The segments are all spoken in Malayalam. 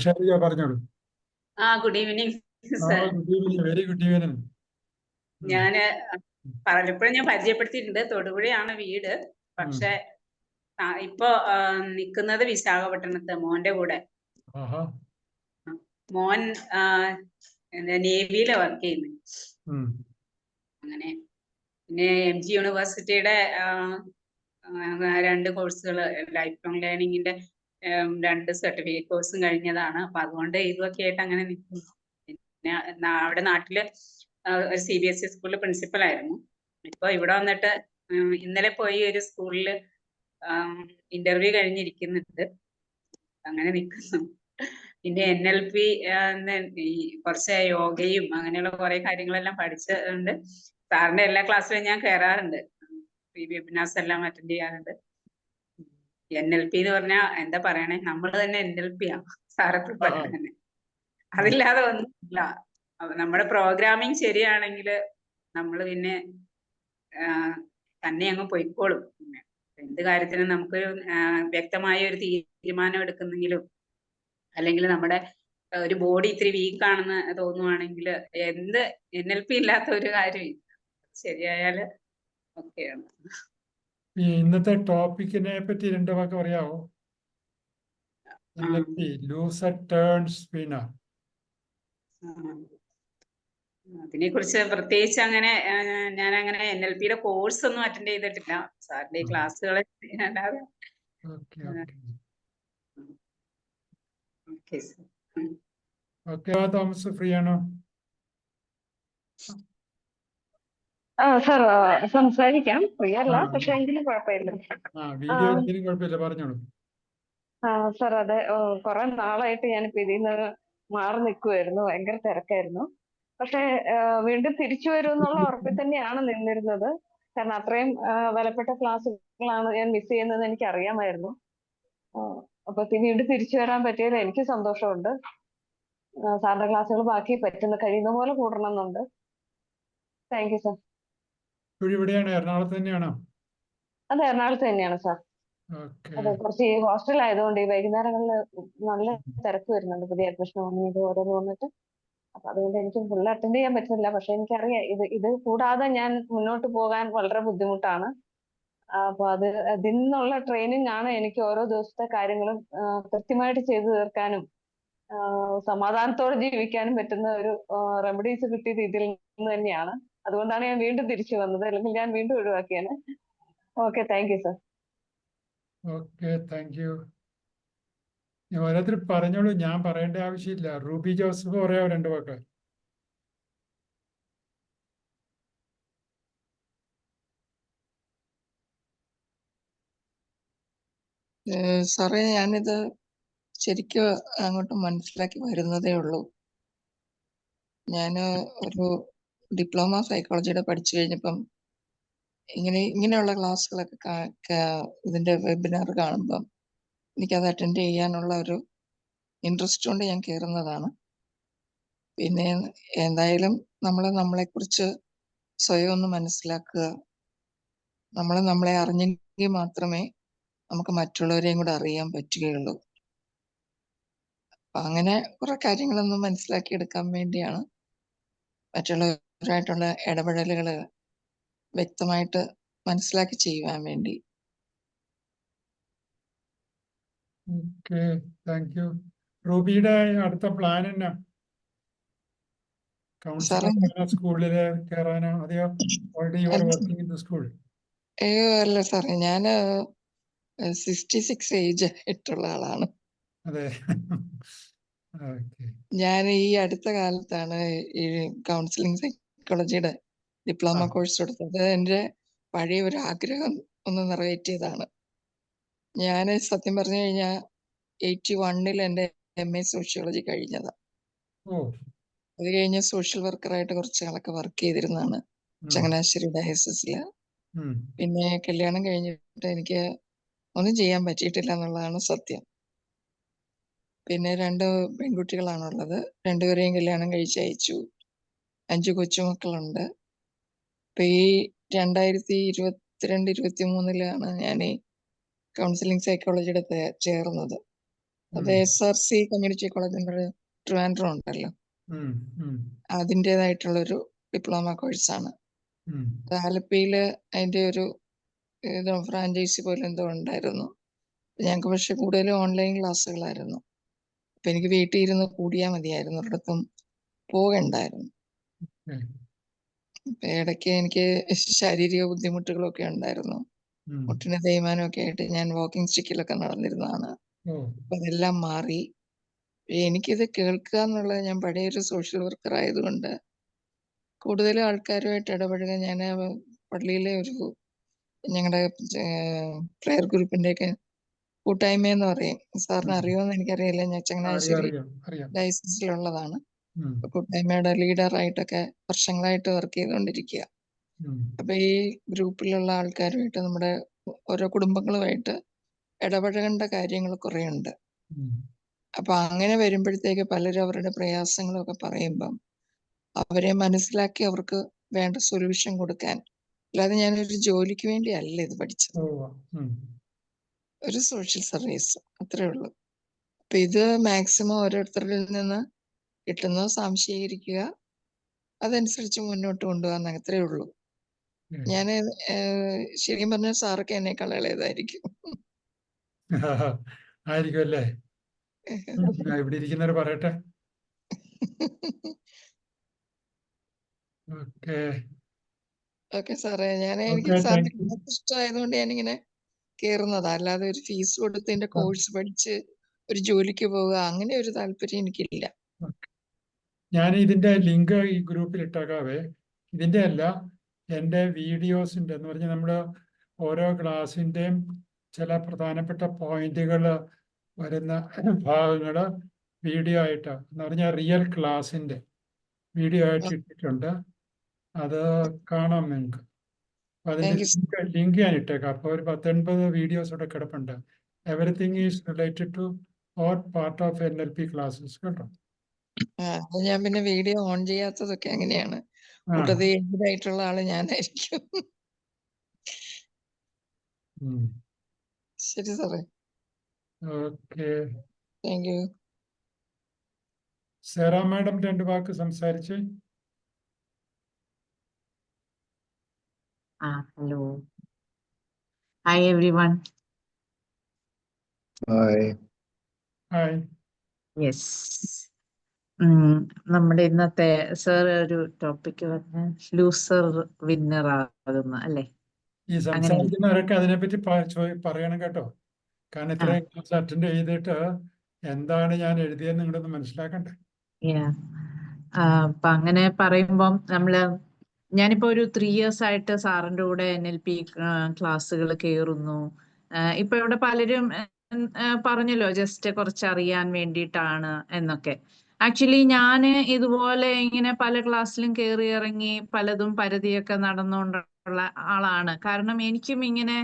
ഷാരിക പറഞ്ഞോളൂ. ഗുഡ് ഈവനിങ് ആ sir. Good evening, very good evening. ഞാന് പലപ്പോഴും ഞാൻ പരിചയപ്പെടുത്തിയിട്ടുണ്ട്. തൊടുപുഴയാണ് വീട്. പക്ഷെ ഇപ്പൊ നിക്കുന്നത് വിശാഖപട്ടണത്ത് മോന്റെ കൂടെ. ആഹാ. മോൻ നേവിയിലെ വർക്ക് ചെയ്യുന്നത്. അങ്ങനെ പിന്നെ MG യൂണിവേഴ്സിറ്റിയുടെ 2 കോഴ്സുകൾ, ലൈഫ് ലോങ് ലേണിംഗിന്റെ 2 സർട്ടിഫിക്കറ്റ് കോഴ്സും കഴിഞ്ഞതാണ്. അപ്പൊ അതുകൊണ്ട് ഇതൊക്കെ ആയിട്ട് അങ്ങനെ നിൽക്കുന്നു. പിന്നെ അവിടെ നാട്ടില് ഒരു CBSE സ്കൂളിൽ പ്രിൻസിപ്പൽ ആയിരുന്നു. ഇപ്പൊ ഇവിടെ വന്നിട്ട് ഇന്നലെ പോയി ഒരു സ്കൂളില് ഇന്റർവ്യൂ കഴിഞ്ഞിരിക്കുന്നുണ്ട്. അങ്ങനെ നിൽക്കുന്നു. പിന്നെ NLP ഈ കുറച്ച് യോഗയും അങ്ങനെയുള്ള കുറെ കാര്യങ്ങളെല്ലാം പഠിച്ചിട്ടുണ്ട്. സാറിന്റെ എല്ലാ ക്ലാസ്സിലും ഞാൻ കയറാറുണ്ട്. വെബിനാർസ് എല്ലാം അറ്റൻഡ് ചെയ്യാറുണ്ട്. NLP എന്ന് പറഞ്ഞാൽ എന്താ പറയണേ, നമ്മൾ തന്നെ NLP ആ സാറെപ്പോഴും പറയണ തന്നെ. അതില്ലാതെ ഒന്നുമില്ല. നമ്മുടെ പ്രോഗ്രാമിങ് ശരിയാണെങ്കിൽ നമ്മൾ പിന്നെ തന്നെ അങ്ങ് പൊയ്ക്കോളും. എന്ത് കാര്യത്തിനും നമുക്കൊരു വ്യക്തമായ ഒരു തീരുമാനം എടുക്കുന്നെങ്കിലും, അല്ലെങ്കിൽ നമ്മുടെ ഒരു ബോഡി ഇത്തിരി വീക്കാണെന്ന് തോന്നുവാണെങ്കിൽ എന്ത് NLP ഇല്ലാത്ത ഒരു കാര്യം ശരിയായാല് ഒക്കെയാണ്. ഈ ഇന്നത്തെ ടോപ്പിക്കിനെ പറ്റി 2 വാക്ക് പറയാമോ? NLP, loser turns winner. അതിനെ കുറിച്ച് പ്രത്യേകിച്ച് അങ്ങനെ ഞാൻ അങ്ങനെ NLPയുടെ കോഴ്സ് ഒന്നും അറ്റൻഡ് ചെയ്തിട്ടില്ല. സാറിന്റെ ക്ലാസ്സുകൾ അല്ലാതെ. ഓക്കെ, തോമസ് ഫ്രീ ആണോ? സർ സംസാരിക്കാം. ഫ്രീ അല്ല, പക്ഷെ എങ്കിലും കുഴപ്പമില്ല. വീഡിയോ ഒരിക്കലും കുഴപ്പമില്ല, പറഞ്ഞോളൂ. സർ അതെ, കുറെ നാളായിട്ട് ഞാനിപ്പോ ഇതിൽ നിന്ന് മാറി നിൽക്കുമായിരുന്നു. ഭയങ്കര തിരക്കായിരുന്നു. പക്ഷെ വീണ്ടും തിരിച്ചു വരും എന്നുള്ള ഉറപ്പിൽ തന്നെയാണ് നിന്നിരുന്നത്. കാരണം അത്രയും വിലപ്പെട്ട ക്ലാസ്സുകളാണ് ഞാൻ മിസ് ചെയ്യുന്നത് എനിക്ക് അറിയാമായിരുന്നു. അപ്പൊ വീണ്ടും തിരിച്ചു വരാൻ പറ്റിയത് എനിക്ക് സന്തോഷമുണ്ട്. സാറിന്റെ ക്ലാസ്സുകൾ ബാക്കി കഴിയുന്ന പോലെ കൂടണമെന്നുണ്ട്. Thank you sir. ഇവിടെയാണ്, എറണാകുളത്ത് തന്നെയാണോ? അതെ, എറണാകുളത്ത് തന്നെയാണ് സാർ. അതെ, കുറച്ച് ഈ ഹോസ്റ്റൽ ആയതുകൊണ്ട് ഈ വൈകുന്നേരങ്ങളിൽ നല്ല തിരക്ക് വരുന്നുണ്ട്. പുതിയ അഡ്മിഷൻ വന്നിട്ട് ഓരോന്ന് വന്നിട്ട്. അപ്പൊ അതുകൊണ്ട് എനിക്ക് ഫുൾ അറ്റൻഡ് ചെയ്യാൻ പറ്റുന്നില്ല. പക്ഷെ എനിക്കറിയാം ഇത് കൂടാതെ ഞാൻ മുന്നോട്ട് പോകാൻ വളരെ ബുദ്ധിമുട്ടാണ്. അപ്പൊ അതിൽ നിന്നുള്ള ട്രെയിനിങ് ആണ് എനിക്ക് ഓരോ ദിവസത്തെ കാര്യങ്ങളും കൃത്യമായിട്ട് ചെയ്തു തീർക്കാനും സമാധാനത്തോടെ ജീവിക്കാനും പറ്റുന്ന ഒരു റെമഡീസ് കിട്ടിയത് ഇതിൽ നിന്ന് തന്നെയാണ്. അതുകൊണ്ടാണ് ഞാൻ വീണ്ടും തിരിച്ചു വന്നത്. അല്ലെങ്കിൽ ഞാൻ വീണ്ടും ഒഴിവാക്കിയാണ്. Okay, thank you sir. Okay, thank U. ഓരോരുത്തർ പറഞ്ഞോളൂ, ഞാൻ പറയേണ്ട ആവശ്യമില്ല. റൂബി ജോസഫ് പറയാമോ 2 വാക്ക്? സാറേ, ഞാനിത് ശരിക്കും അങ്ങോട്ട് മനസ്സിലാക്കി വരുന്നതേ ഉള്ളൂ. ഞാൻ ഒരു ഡിപ്ലോമ സൈക്കോളജിയുടെ പഠിച്ചു കഴിഞ്ഞപ്പം ഇങ്ങനെയുള്ള ക്ലാസ്സുകളൊക്കെ ഇതിന്റെ വെബിനാർ കാണുമ്പം എനിക്കത് അറ്റൻഡ് ചെയ്യാനുള്ള ഒരു ഇൻട്രസ്റ്റ് കൊണ്ട് ഞാൻ കയറുന്നതാണ്. പിന്നെ എന്തായാലും നമ്മളെക്കുറിച്ച് സ്വയം ഒന്ന് മനസ്സിലാക്കുക. നമ്മളെ അറിഞ്ഞെങ്കിൽ മാത്രമേ നമുക്ക് മറ്റുള്ളവരെയും കൂടെ അറിയാൻ പറ്റുകയുള്ളൂ. അങ്ങനെ കുറെ കാര്യങ്ങളൊന്നും മനസ്സിലാക്കി എടുക്കാൻ വേണ്ടിയാണ്, മറ്റുള്ളവരായിട്ടുള്ള ഇടപെടലുകൾ വ്യക്തമായിട്ട് മനസ്സിലാക്കി ചെയ്യുവാൻ വേണ്ടി. Okay, thank U. റൂബിയുടെ അടുത്ത പ്ലാൻ എന്നാ? കൗൺസിലർ സ്കൂളില് കയറാനോ? അതെയോ already you are working in the school? അല്ല സാറേ, ഞാൻ 66 ഏജ് ആയിട്ടുള്ള ആളാണ്. അതെ. ഞാൻ ഈ അടുത്ത കാലത്താണ് ഈ കൗൺസിലിംഗ് സൈക്കോളജിയുടെ ഡിപ്ലോമ കോഴ്സ് എടുത്തത്. എന്റെ പഴയ ഒരു ആഗ്രഹം ഒന്ന് നിറവേറ്റിയതാണ്. ഞാൻ സത്യം പറഞ്ഞു കഴിഞ്ഞാൽ 81 എന്റെ MA സോഷ്യോളജി കഴിഞ്ഞതാണ്. അത് കഴിഞ്ഞ് സോഷ്യൽ വർക്കറായിട്ട് കുറച്ച് നാളൊക്കെ വർക്ക് ചെയ്തിരുന്നതാണ് ചങ്ങനാശ്ശേരി ഡയസിസില്. പിന്നെ കല്യാണം കഴിഞ്ഞിട്ട് എനിക്ക് ഒന്നും ചെയ്യാൻ പറ്റിയിട്ടില്ല എന്നുള്ളതാണ് സത്യം. പിന്നെ 2 പെൺകുട്ടികളാണുള്ളത്. 2 പേരെയും കല്യാണം കഴിച്ചയച്ചു. 5 കൊച്ചുമക്കളുണ്ട്. ഇപ്പൊ ഈ 2022-23 ഞാൻ ഈ കൗൺസിലിംഗ് സൈക്കോളജിയുടെ ചേർന്നത്. അത് SRC കമ്മ്യൂണിറ്റി കോളേജ് നമ്മുടെ ട്രിവാൻഡ്രം ഉണ്ടല്ലോ, ഉം, ഉം, അതിൻ്റെതായിട്ടുള്ളൊരു ഡിപ്ലോമ കോഴ്സാണ്. ഉം. ആലപ്പിയില് അതിന്റെ ഒരു ഏതോ ഫ്രാഞ്ചൈസി പോലെ എന്തോ ഉണ്ടായിരുന്നു. ഞങ്ങൾക്ക് പക്ഷെ കൂടുതലും ഓൺലൈൻ ക്ലാസ്സുകളായിരുന്നു. അപ്പൊ എനിക്ക് വീട്ടിൽ ഇരുന്ന് കൂടിയാൽ മതിയായിരുന്നു, ഒരിടത്തും പോകണ്ടായിരുന്നു. ഉം, അപ്പൊ ഇടയ്ക്ക് എനിക്ക് ശാരീരിക ബുദ്ധിമുട്ടുകളൊക്കെ ഉണ്ടായിരുന്നു. ഉം. മുട്ടിന് തേയ്മാനമൊക്കെ ആയിട്ട് ഞാൻ വാക്കിംഗ് സ്റ്റിക്കിലൊക്കെ നടന്നിരുന്നതാണ്. ഓ, അപ്പൊ അതെല്ലാം മാറി. എനിക്കിത് കേൾക്കുക എന്നുള്ളത്, ഞാൻ പഴയൊരു സോഷ്യൽ വർക്കർ ആയതുകൊണ്ട് കൂടുതലും ആൾക്കാരുമായിട്ട് ഇടപഴകാൻ ഞാൻ പള്ളിയിലെ ഒരു ഞങ്ങളുടെ പ്രെയർ ഗ്രൂപ്പിന്റെയൊക്കെ കൂട്ടായ്മ എന്ന് പറയും. സാറിന് അറിയുമെന്ന് എനിക്കറിയില്ല. ഞാൻ അറിയാം, ചങ്ങനാശ്ശേരി അറിയാം, അറിയാം. ഡയസിസിലുള്ളതാണ്. ഉം, കൂട്ടായ്മയുടെ ലീഡറായിട്ടൊക്കെ വർഷങ്ങളായിട്ട് വർക്ക് ചെയ്തുകൊണ്ടിരിക്കുക. ഉം, അപ്പൊ ഈ ഗ്രൂപ്പിലുള്ള ആൾക്കാരുമായിട്ട്, നമ്മുടെ ഓരോ കുടുംബങ്ങളുമായിട്ട് ഇടപഴകേണ്ട കാര്യങ്ങൾ കുറെ ഉണ്ട്. ഉം. അപ്പൊ അങ്ങനെ വരുമ്പോഴത്തേക്ക് പലരും അവരുടെ പ്രയാസങ്ങളൊക്കെ പറയുമ്പം അവരെ മനസ്സിലാക്കി അവർക്ക് വേണ്ട സൊല്യൂഷൻ കൊടുക്കാൻ, അല്ലാതെ ഞാനൊരു ജോലിക്ക് വേണ്ടി അല്ല ഇത് പഠിച്ചത്. ഓ, ഉം. ഒരു സോഷ്യൽ സർവീസ്, അത്രേ ഉള്ളൂ. അപ്പൊ ഇത് മാക്സിമം ഓരോരുത്തരിൽ നിന്ന് കിട്ടുന്നത് സംശീകരിക്കുക, അതനുസരിച്ച് മുന്നോട്ട് കൊണ്ടുപോകാൻ, അത്രേ ഉള്ളൂ. ഉം. ഞാൻ ശരിക്കും പറഞ്ഞാൽ സാറൊക്കെ എന്നെക്കാൾ ഇളയതായിരിക്കും. ആയിരിക്കും അല്ലേ? ഇവിടെ ഇരിക്കുന്നവർ പറയട്ടെ. ഓക്കെ, ഓക്കെ സാറേ, എനിക്ക് ഓക്കെ, സാറിന്റെ താങ്ക് യു. ക്ലാസ് ഇഷ്ടമായതുകൊണ്ട് ഞാനിങ്ങനെ കയറുന്നതാ, അല്ലാതെ ഒരു ഫീസ് കൊടുത്തതിന്റെ കോഴ്സ് പഠിച്ച് ഒരു ജോലിക്ക് പോവുക അങ്ങനെ ഒരു താല്പര്യം എനിക്കില്ല. ഞാൻ ഇതിന്റെ ലിങ്ക് ഈ ഗ്രൂപ്പിൽ ഇട്ടേക്കാവേ. ഇതിന്റെ അല്ല, എൻ്റെ വീഡിയോസിന്റെ എന്ന് പറഞ്ഞാൽ നമ്മുടെ ഓരോ ക്ലാസ്സിൻ്റെയും ചില പ്രധാനപ്പെട്ട പോയിന്റുകൾ വരുന്ന ഭാഗങ്ങൾ വീഡിയോ ആയിട്ട്, എന്ന് പറഞ്ഞാൽ റിയൽ ക്ലാസ്സിന്റെ വീഡിയോ ആയിട്ട് ഇട്ടിട്ടുണ്ട്. അത് കാണാം നിങ്ങൾക്ക്. അപ്പൊ അതിന്റെ താങ്ക് യു. ലിങ്ക് ഞാൻ ഇട്ടേക്കാം. അപ്പോൾ ഒരു 10-80 വീഡിയോസ് ഇവിടെ കിടപ്പുണ്ട്. Everything is related two or part of NLP classes കേട്ടോ. അത് ഞാൻ പിന്നെ വീഡിയോ ഓൺ ചെയ്യാത്തതൊക്കെ അങ്ങനെയാണ്. ആ, കൂട്ടത്തിൽ ഏജ്ഡായിട്ടുള്ള ആള് ഞാനായിരിക്കും. ഉം. ശരി സാറേ, ഓക്കെ. Thank you. സേറ മാഡം 2 വാക്ക് സംസാരിച്ച്. Hello. Hi everyone. Hi. Hi. Yes. നമ്മുടെ ഇന്നത്തെ സർ ഒരു ടോപ്പിക് പറഞ്ഞ ലൂസർ വിന്നർ ആകുന്ന അല്ലേ? ഈ സംസാരിക്കുന്നവരൊക്കെ അതിനെപ്പറ്റി പറയണം കേട്ടോ. കാരണം ഇത്രയും ക്ലാസ് അറ്റൻഡ് ചെയ്തിട്ട് എന്താണ് ഞാൻ എഴുതിയെന്ന് നിങ്ങളൊന്ന് മനസ്സിലാക്കണ്ടേ. അപ്പൊ അങ്ങനെ പറയുമ്പം ഞാനിപ്പോ ഒരു 3 years ആയിട്ട് സാറിന്റെ കൂടെ NLP ക്ലാസ്സുകൾ കയറുന്നു. ഇപ്പൊ ഇവിടെ പലരും പറഞ്ഞല്ലോ ജസ്റ്റ് കുറച്ച് അറിയാൻ വേണ്ടിയിട്ടാണ് എന്നൊക്കെ. ആക്ച്വലി ഞാൻ ഇതുപോലെ ഇങ്ങനെ പല ക്ലാസ്സിലും കയറി ഇറങ്ങി പലതും പരതിയൊക്കെ നടന്നുകൊണ്ടുള്ള ആളാണ്. കാരണം എനിക്കും ഇങ്ങനെ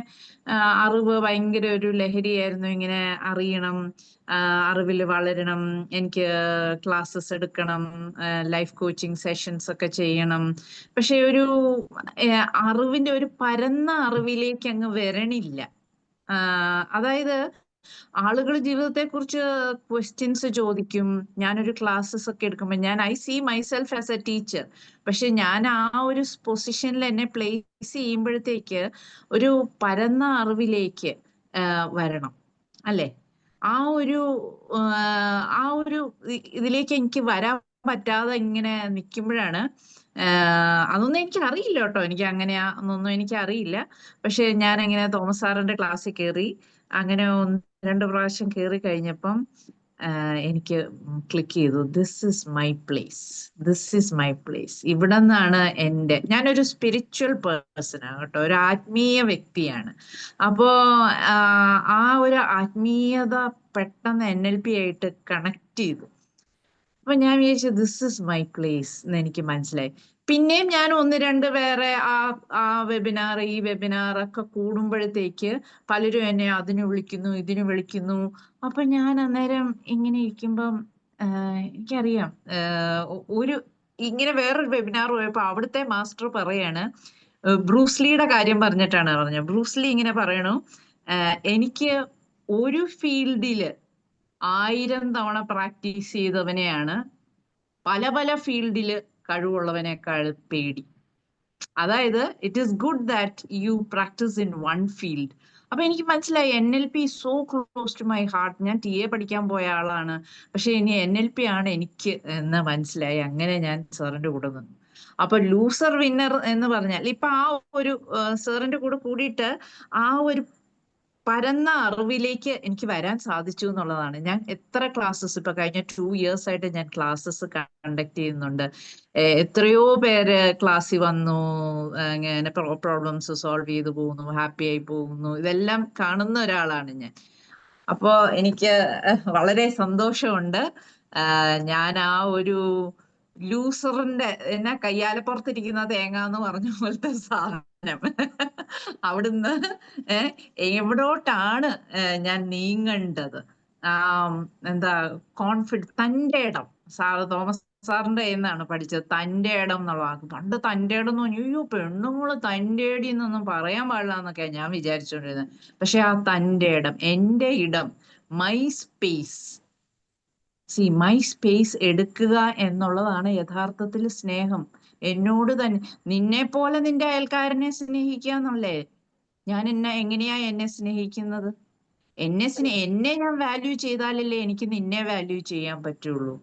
അറിവ് ഭയങ്കര ഒരു ലഹരിയായിരുന്നു. ഇങ്ങനെ അറിയണം, അറിവിൽ വളരണം, എനിക്ക് ക്ലാസ്സസ് എടുക്കണം, ലൈഫ് കോച്ചിങ് സെഷൻസ് ഒക്കെ ചെയ്യണം. പക്ഷെ ഒരു അറിവിന്റെ ഒരു പരന്ന അറിവിലേക്ക് അങ്ങ് വരണില്ല. അതായത് ആളുകൾ ജീവിതത്തെ കുറിച്ച് ക്വസ്റ്റ്യൻസ് ചോദിക്കും. ഞാനൊരു ക്ലാസ്സസ് ഒക്കെ എടുക്കുമ്പോൾ I see myself as a teacher. പക്ഷെ ഞാൻ ആ ഒരു പൊസിഷനിൽ എന്നെ പ്ലേസ് ചെയ്യുമ്പോഴത്തേക്ക് ഒരു പരന്ന അറിവിലേക്ക് വരണം അല്ലേ? ആ ഒരു ഇതിലേക്ക് എനിക്ക് വരാൻ പറ്റാതെ ഇങ്ങനെ നിൽക്കുമ്പോഴാണ്, അതൊന്നും എനിക്ക് അറിയില്ല കേട്ടോ, എനിക്ക് അങ്ങനെയാന്നൊന്നും എനിക്ക് അറിയില്ല. പക്ഷെ ഞാൻ അങ്ങനെ തോമസ് സാറിന്റെ ക്ലാസ്സിൽ കയറി, അങ്ങനെ 1-2 പ്രാവശ്യം കയറി കഴിഞ്ഞപ്പം എനിക്ക് ക്ലിക്ക് ചെയ്തു, this is my place, this is my place. ഇവിടെ നിന്നാണ് ഞാനൊരു സ്പിരിച്വൽ പേഴ്സൺ ആണ് കേട്ടോ, ഒരു ആത്മീയ വ്യക്തിയാണ്. അപ്പോ ആ ഒരു ആത്മീയത പെട്ടെന്ന് NLP ആയിട്ട് കണക്ട് ചെയ്തു. അപ്പൊ ഞാൻ വിചാരിച്ചു ദിസ് ഇസ് മൈ പ്ലേസ് എന്ന് എനിക്ക് മനസ്സിലായി. പിന്നെയും ഞാൻ 1-2 വേറെ ആ വെബിനാർ ഈ വെബിനാർ ഒക്കെ കൂടുമ്പോഴത്തേക്ക് പലരും എന്നെ അതിന് വിളിക്കുന്നു ഇതിന് വിളിക്കുന്നു. അപ്പൊ ഞാൻ അന്നേരം ഇങ്ങനെ ഇരിക്കുമ്പം എനിക്കറിയാം, ഇങ്ങനെ വേറൊരു വെബിനാർ പോയപ്പോ അവിടുത്തെ മാസ്റ്റർ പറയാണ്, ബ്രൂസ്ലിയുടെ കാര്യം പറഞ്ഞിട്ടാണ് പറഞ്ഞത്. ബ്രൂസ്ലി ഇങ്ങനെ പറയണു, എനിക്ക് ഒരു ഫീൽഡില് 1000 തവണ പ്രാക്ടീസ് ചെയ്തവനെയാണ് പല പല ഫീൽഡിൽ കഴിവുള്ളവനേക്കാൾ പേടി. അതായത് it is good that you practise in one field. അപ്പൊ എനിക്ക് മനസ്സിലായി NLP so close to my heart. ഞാൻ TA പഠിക്കാൻ പോയ ആളാണ്, പക്ഷെ ഇനി NLP ആണ് എനിക്ക് എന്ന് മനസ്സിലായി. അങ്ങനെ ഞാൻ സാറിന്റെ കൂടെ നിന്നു. അപ്പൊ ലൂസർ വിന്നർ എന്ന് പറഞ്ഞാൽ ഇപ്പൊ ആ ഒരു സാറിന്റെ കൂടെ കൂടിയിട്ട് ആ ഒരു പരന്ന അറിവിലേക്ക് എനിക്ക് വരാൻ സാധിച്ചു എന്നുള്ളതാണ്. ഞാൻ എത്ര ക്ലാസ്സസ് ഇപ്പൊ കഴിഞ്ഞ 2 years ആയിട്ട് ഞാൻ ക്ലാസ്സസ് കണ്ടക്ട് ചെയ്യുന്നുണ്ട്. എത്രയോ പേര് ക്ലാസ്സിൽ വന്നു, ഇങ്ങനെ പ്രോബ്ലംസ് സോൾവ് ചെയ്തു പോകുന്നു, ഹാപ്പി ആയി പോകുന്നു. ഇതെല്ലാം കാണുന്ന ഒരാളാണ് ഞാൻ. അപ്പോ എനിക്ക് വളരെ സന്തോഷമുണ്ട്. ഞാൻ ആ ഒരു ലൂസറിന്റെ എന്നാ കയ്യാലപ്പുറത്തിരിക്കുന്ന തേങ്ങ എന്ന് പറഞ്ഞ പോലത്തെ സാധനം അവിടുന്ന് എവിടോട്ടാണ് ഞാൻ നീങ്ങേണ്ടത്, എന്താ തന്റെ ഇടം. തോമസ് സാറിന്റെ എന്നാണ് പഠിച്ചത് തന്റെ ഇടം എന്നുള്ള വാക്ക്. പണ്ട് തന്റെ ഇടം എന്ന് പറഞ്ഞു, അയ്യോ പെണ്ണുങ്ങള് തന്റെ ഇടി എന്നൊന്നും പറയാൻ പാടില്ല എന്നൊക്കെയാണ് ഞാൻ വിചാരിച്ചോണ്ടിരുന്നത്. പക്ഷെ ആ തന്റെ ഇടം, എന്റെ ഇടം, മൈ സ്പേസ്, മൈ സ്പേസ് എടുക്കുക എന്നുള്ളതാണ് യഥാർത്ഥത്തിൽ സ്നേഹം. എന്നോട് തന്നെ, നിന്നെ പോലെ നിന്റെ അയൽക്കാരനെ സ്നേഹിക്കുക എന്നല്ലേ. ഞാൻ എങ്ങനെയാ എന്നെ സ്നേഹിക്കുന്നത്? എന്നെ ഞാൻ വാല്യൂ ചെയ്താലല്ലേ എനിക്ക് നിന്നെ വാല്യൂ ചെയ്യാൻ പറ്റുള്ളൂ.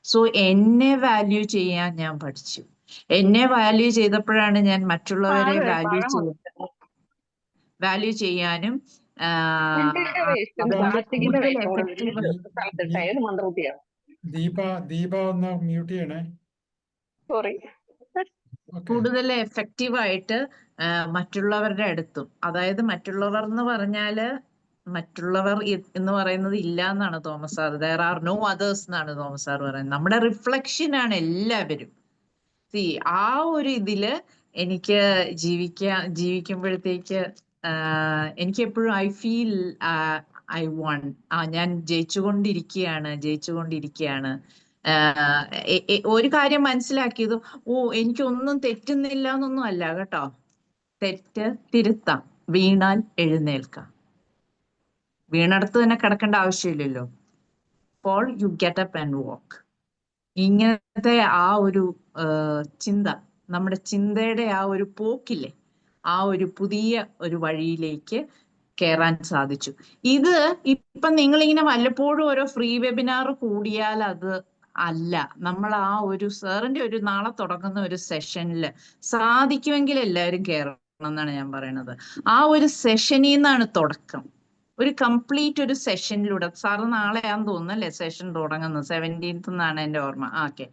സോ എന്നെ വാല്യൂ ചെയ്യാൻ ഞാൻ പഠിച്ചു. എന്നെ വാല്യൂ ചെയ്തപ്പോഴാണ് ഞാൻ മറ്റുള്ളവരെ വാല്യൂ ചെയ്യാനും കൂടുതൽ എഫക്റ്റീവ്. ദീപ ഒന്ന് മ്യൂട്ട് ചെയ്യണേ. സോറി. കൂടുതൽ എഫക്റ്റീവായിട്ട് മറ്റുള്ളവരുടെ അടുത്തും, അതായത് മറ്റുള്ളവർ എന്ന് പറഞ്ഞാല് മറ്റുള്ളവർ എന്ന് പറയുന്നത് ഇല്ല എന്നാണ് Thomas sir. There are no others എന്നാണ് തോമസ് സാർ പറയുന്നത്. നമ്മുടെ റിഫ്ലക്ഷൻ ആണ് എല്ലാവരും. ആ ഒരു ഇതില് എനിക്ക് ജീവിക്കുമ്പോഴത്തേക്ക് എനിക്ക് എപ്പോഴും ഐ ഫീൽ ഐ വൺ, ഞാൻ ജയിച്ചുകൊണ്ടിരിക്കുകയാണ്. ഒരു കാര്യം മനസ്സിലാക്കിയത്, എനിക്കൊന്നും തെറ്റുന്നില്ല എന്നൊന്നും അല്ല കേട്ടോ. തെറ്റ് തിരുത്താം, വീണാൽ എഴുന്നേൽക്കാം. വീണടത്ത് തന്നെ കിടക്കേണ്ട ആവശ്യമില്ലല്ലോ. Fall you get up and walk. ഇങ്ങനത്തെ ആ ഒരു ചിന്ത, നമ്മുടെ ചിന്തയുടെ ആ ഒരു പോക്കില്ലേ, ആ ഒരു പുതിയ ഒരു വഴിയിലേക്ക് കയറാൻ സാധിച്ചു. ഇത് ഇപ്പൊ നിങ്ങളിങ്ങനെ വല്ലപ്പോഴും ഓരോ ഫ്രീ വെബിനാർ കൂടിയാൽ അത് അല്ല. നമ്മൾ ആ ഒരു സാറിന്റെ ഒരു നാളെ തുടങ്ങുന്ന ഒരു സെഷനിൽ സാധിക്കുമെങ്കിൽ എല്ലാവരും കയറണം എന്നാണ് ഞാൻ പറയുന്നത്. ആ ഒരു സെഷനിൽ നിന്നാണ് തുടക്കം. ഒരു കംപ്ലീറ്റ് ഒരു സെഷനിലൂടെ. സാറ് നാളെയാന്ന് തോന്നുന്നു അല്ലേ സെഷൻ തുടങ്ങുന്നത്? 17th എന്നാണ് എൻ്റെ ഓർമ്മ. ഓക്കെ.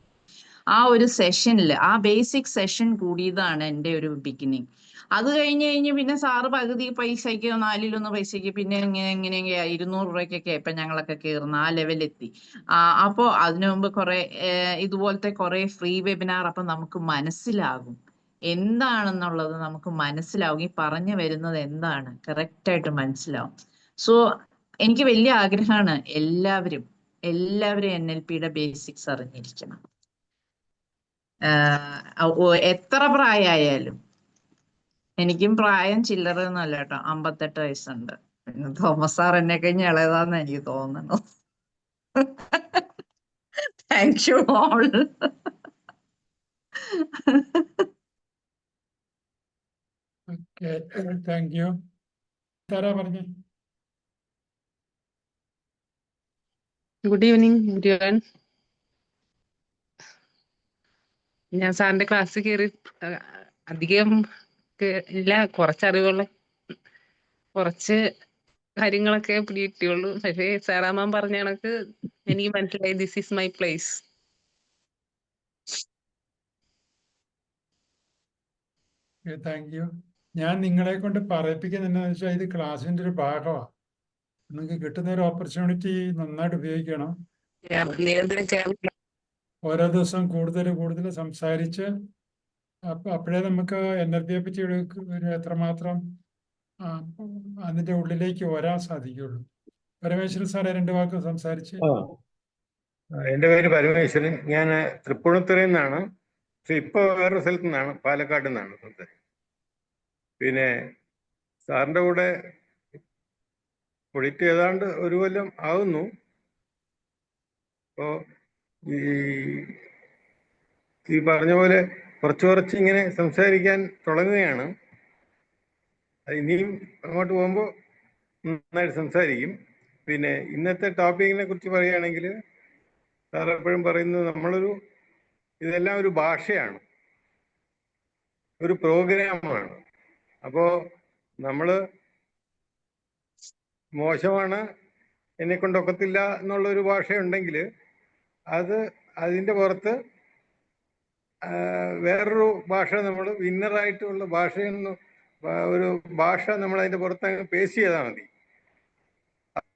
ആ ഒരു സെഷനിൽ, ആ ബേസിക് സെഷൻ കൂടിയതാണ് എൻ്റെ ഒരു ബിഗിനിങ്. അത് കഴിഞ്ഞ് പിന്നെ സാറ് പകുതി പൈസയ്ക്ക്, 4-1 പൈസയ്ക്ക്, പിന്നെ ഇങ്ങനെ 200 രൂപയ്ക്കൊക്കെ ഇപ്പൊ ഞങ്ങളൊക്കെ കയറുന്ന ആ ലെവലെത്തി. അപ്പോൾ അതിനു മുമ്പ് ഇതുപോലത്തെ കുറെ ഫ്രീ വെബിനാർ അപ്പൊ നമുക്ക് മനസ്സിലാകും എന്താണെന്നുള്ളത്. നമുക്ക് മനസ്സിലാവും ഈ പറഞ്ഞു വരുന്നത് എന്താണ്, കറക്റ്റായിട്ട് മനസ്സിലാവും. സോ എനിക്ക് വലിയ ആഗ്രഹമാണ് എല്ലാവരും NLPയുടെ ബേസിക്സ് അറിഞ്ഞിരിക്കണം. എത്ര പ്രായമായാലും. എനിക്കും പ്രായം ചില്ലറയൊന്നുമല്ല കേട്ടോ, 58 വയസ്സുണ്ട്. പിന്നെ തോമസ് സാർ എന്നെ കഴിഞ്ഞ് ഇളയതാന്ന് എനിക്ക് തോന്നുന്നു. Thank you all. Thank you. Tara പറഞ്ഞേ. Good evening everyone. ഞാൻ സാറിന്റെ ക്ലാസ് കയറി അധികം ഇല്ല, കുറച്ചറിവുള്ള കുറച്ച് കാര്യങ്ങളൊക്കെ പിടികിട്ടിയുള്ളൂ. പക്ഷേ സാറാമ്മ പറഞ്ഞ കണക്ക് എനിക്ക് മനസ്സിലായി, this is my place. Thank you. ഞാൻ നിങ്ങളെ കൊണ്ട് പറയിപ്പിക്കുന്നതെന്ന് വെച്ചാൽ ഇത് ക്ലാസ്സിന്റെ ഒരു ഭാഗമാണ്. നിങ്ങൾക്ക് കിട്ടുന്ന ഒരു ഓപ്പർച്യൂണിറ്റി നന്നായിട്ട് ഉപയോഗിക്കണം. ഓരോ ദിവസം കൂടുതൽ സംസാരിച്ച് അപ്പോഴേ നമുക്ക് NLPയെ പറ്റി ഒരു എത്രമാത്രം അതിന്റെ ഉള്ളിലേക്ക് വരാൻ സാധിക്കുള്ളൂ. പരമേശ്വരൻ സാറെ 2 വാക്ക് സംസാരിച്ച്. എൻ്റെ പേര് പരമേശ്വരൻ. ഞാൻ തൃപ്പൂണിത്തുറയിൽ നിന്നാണ്. പക്ഷെ ഇപ്പോൾ വേറൊരു സ്ഥലത്തു നിന്നാണ്, പാലക്കാട് നിന്നാണ് സംസാരിക്കുന്നത്. പിന്നെ സാറിൻ്റെ കൂടെ പൊളിറ്റ് ഏതാണ്ട് 1 കൊല്ലം ആകുന്നു. അപ്പോൾ ഈ പറഞ്ഞ പോലെ കുറച്ച് ഇങ്ങനെ സംസാരിക്കാൻ തുടങ്ങുകയാണ്. അത് ഇനിയും അങ്ങോട്ട് പോകുമ്പോൾ നന്നായിട്ട് സംസാരിക്കും. പിന്നെ ഇന്നത്തെ ടോപ്പിക്കിനെ കുറിച്ച് പറയുകയാണെങ്കിൽ സാർ എപ്പോഴും പറയുന്നത് ഇതെല്ലാം ഒരു ഭാഷയാണ്, ഒരു പ്രോഗ്രാമാണ്. അപ്പോൾ നമ്മൾ മോശമാണ്, എന്നെ കൊണ്ടൊക്കത്തില്ല എന്നുള്ളൊരു ഭാഷയുണ്ടെങ്കിൽ അതിൻ്റെ പുറത്ത് വേറൊരു ഭാഷ, നമ്മൾ വിന്നറായിട്ടുള്ള ഒരു ഭാഷ നമ്മൾ അതിൻ്റെ പുറത്ത് അങ്ങ് പേസ്റ്റ് ചെയ്താൽ മതി,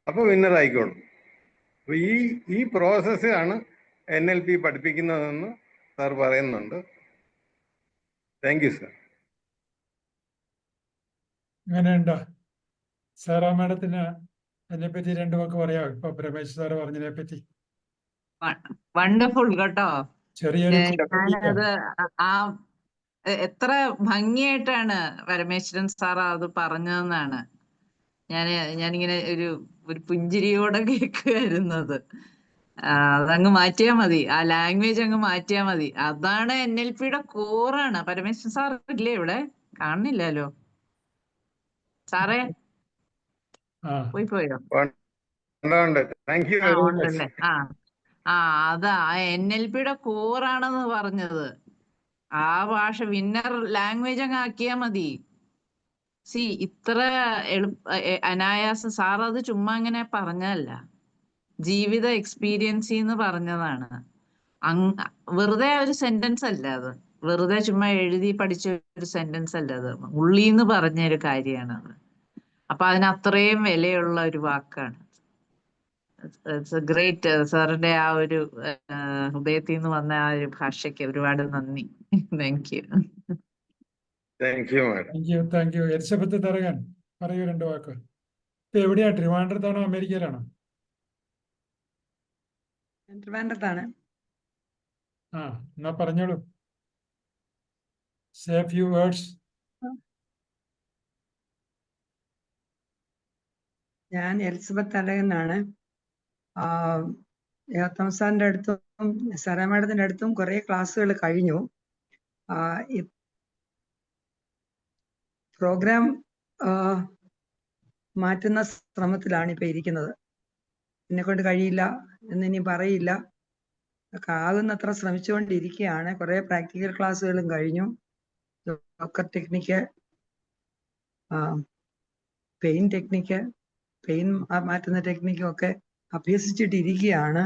അപ്പോൾ വിന്നറായിക്കോളും. അപ്പോൾ ഈ പ്രോസസ്സാണ് NLP പഠിപ്പിക്കുന്നതെന്ന് സാർ പറയുന്നുണ്ട്. Thank you sir. അങ്ങനെയുണ്ടോ സാറാ? മാഡത്തിന് അതിനെപ്പറ്റി രണ്ടു വാക്ക് പറയാം. ഇപ്പൊ രമേശ് സാറ് പറഞ്ഞതിനെ പറ്റി. വണ്ടർഫുൾ കേട്ടോ. ചെറിയൊരു ഞാനത് എത്ര ഭംഗിയായിട്ടാണ് പരമേശ്വരൻ സാർ അത് പറഞ്ഞതെന്നാണ് ഞാനിങ്ങനെ ഒരു പുഞ്ചിരിയോടെ കേൾക്കുമായിരുന്നത്. അതങ്ങ് മാറ്റിയാ മതി, ആ ലാംഗ്വേജ് അങ്ങ് മാറ്റിയാ മതി. അതാണ് NLPയുടെ കോറാണ്. പരമേശ്വരൻ സാർ ഇല്ലേ ഇവിടെ? കാണുന്നില്ലല്ലോ സാറേ, പോയോ? ഉണ്ടല്ലേ. അതാ NLPയുടെ കോറാണെന്ന് പറഞ്ഞത്. ആ ഭാഷ വിന്നർ ലാംഗ്വേജ് അങ്ങ് ആക്കിയാ മതി. ഇത്ര അനായാസം സാർ അത് ചുമ്മാ അങ്ങനെ പറഞ്ഞതല്ല, ജീവിത എക്സ്പീരിയൻസിന്ന് പറഞ്ഞതാണ്. വെറുതെ ഒരു സെന്റൻസ് അല്ല അത്, വെറുതെ ചുമ്മാ എഴുതി പഠിച്ച ഒരു സെന്റൻസ് അല്ല അത്, ഉള്ളീന്ന് പറഞ്ഞ ഒരു കാര്യമാണ് അത്. അപ്പൊ അതിന് അത്രയും വിലയുള്ള ഒരു വാക്കാണ്. It's A great. സാറിന്റെ ആ ഒരു ഹൃദയത്തിൽ നിന്ന് വന്ന ആ ഒരു ഭാഷയ്ക്ക് ഒരുപാട് നന്ദി. Thank you. Thank you. Elizabeth Tharakan, പറയൂ രണ്ടു വാക്ക്. ഇപ്പൊ എവിടെയാ? ട്രിവാൻഡ്രത്താണോ അമേരിക്കയിലാണോ? ട്രിവാൻഡ്രത്താണ്. എന്നാ പറഞ്ഞോളൂ. Say few words. ഞാൻ എലിസബത്ത് തരകനാണ്. ഗൗതം സാറിന്റെ അടുത്തും സാറാ മാഡത്തിന്റെ അടുത്തും കുറെ ക്ലാസ്സുകൾ കഴിഞ്ഞു. ഈ പ്രോഗ്രാം മാറ്റുന്ന ശ്രമത്തിലാണ് ഇപ്പൊ ഇരിക്കുന്നത്. എന്നെ കൊണ്ട് കഴിയില്ല എന്നിനി പറയില്ല, ആകുന്നത്ര ശ്രമിച്ചുകൊണ്ടിരിക്കുകയാണ്. കുറെ പ്രാക്ടിക്കൽ ക്ലാസ്സുകളും കഴിഞ്ഞു. Locker technique, pain technique, pain മാറ്റുന്ന ടെക്നിക്കും ഒക്കെ അഭ്യസിച്ചിട്ടിരിക്കുകയാണ്.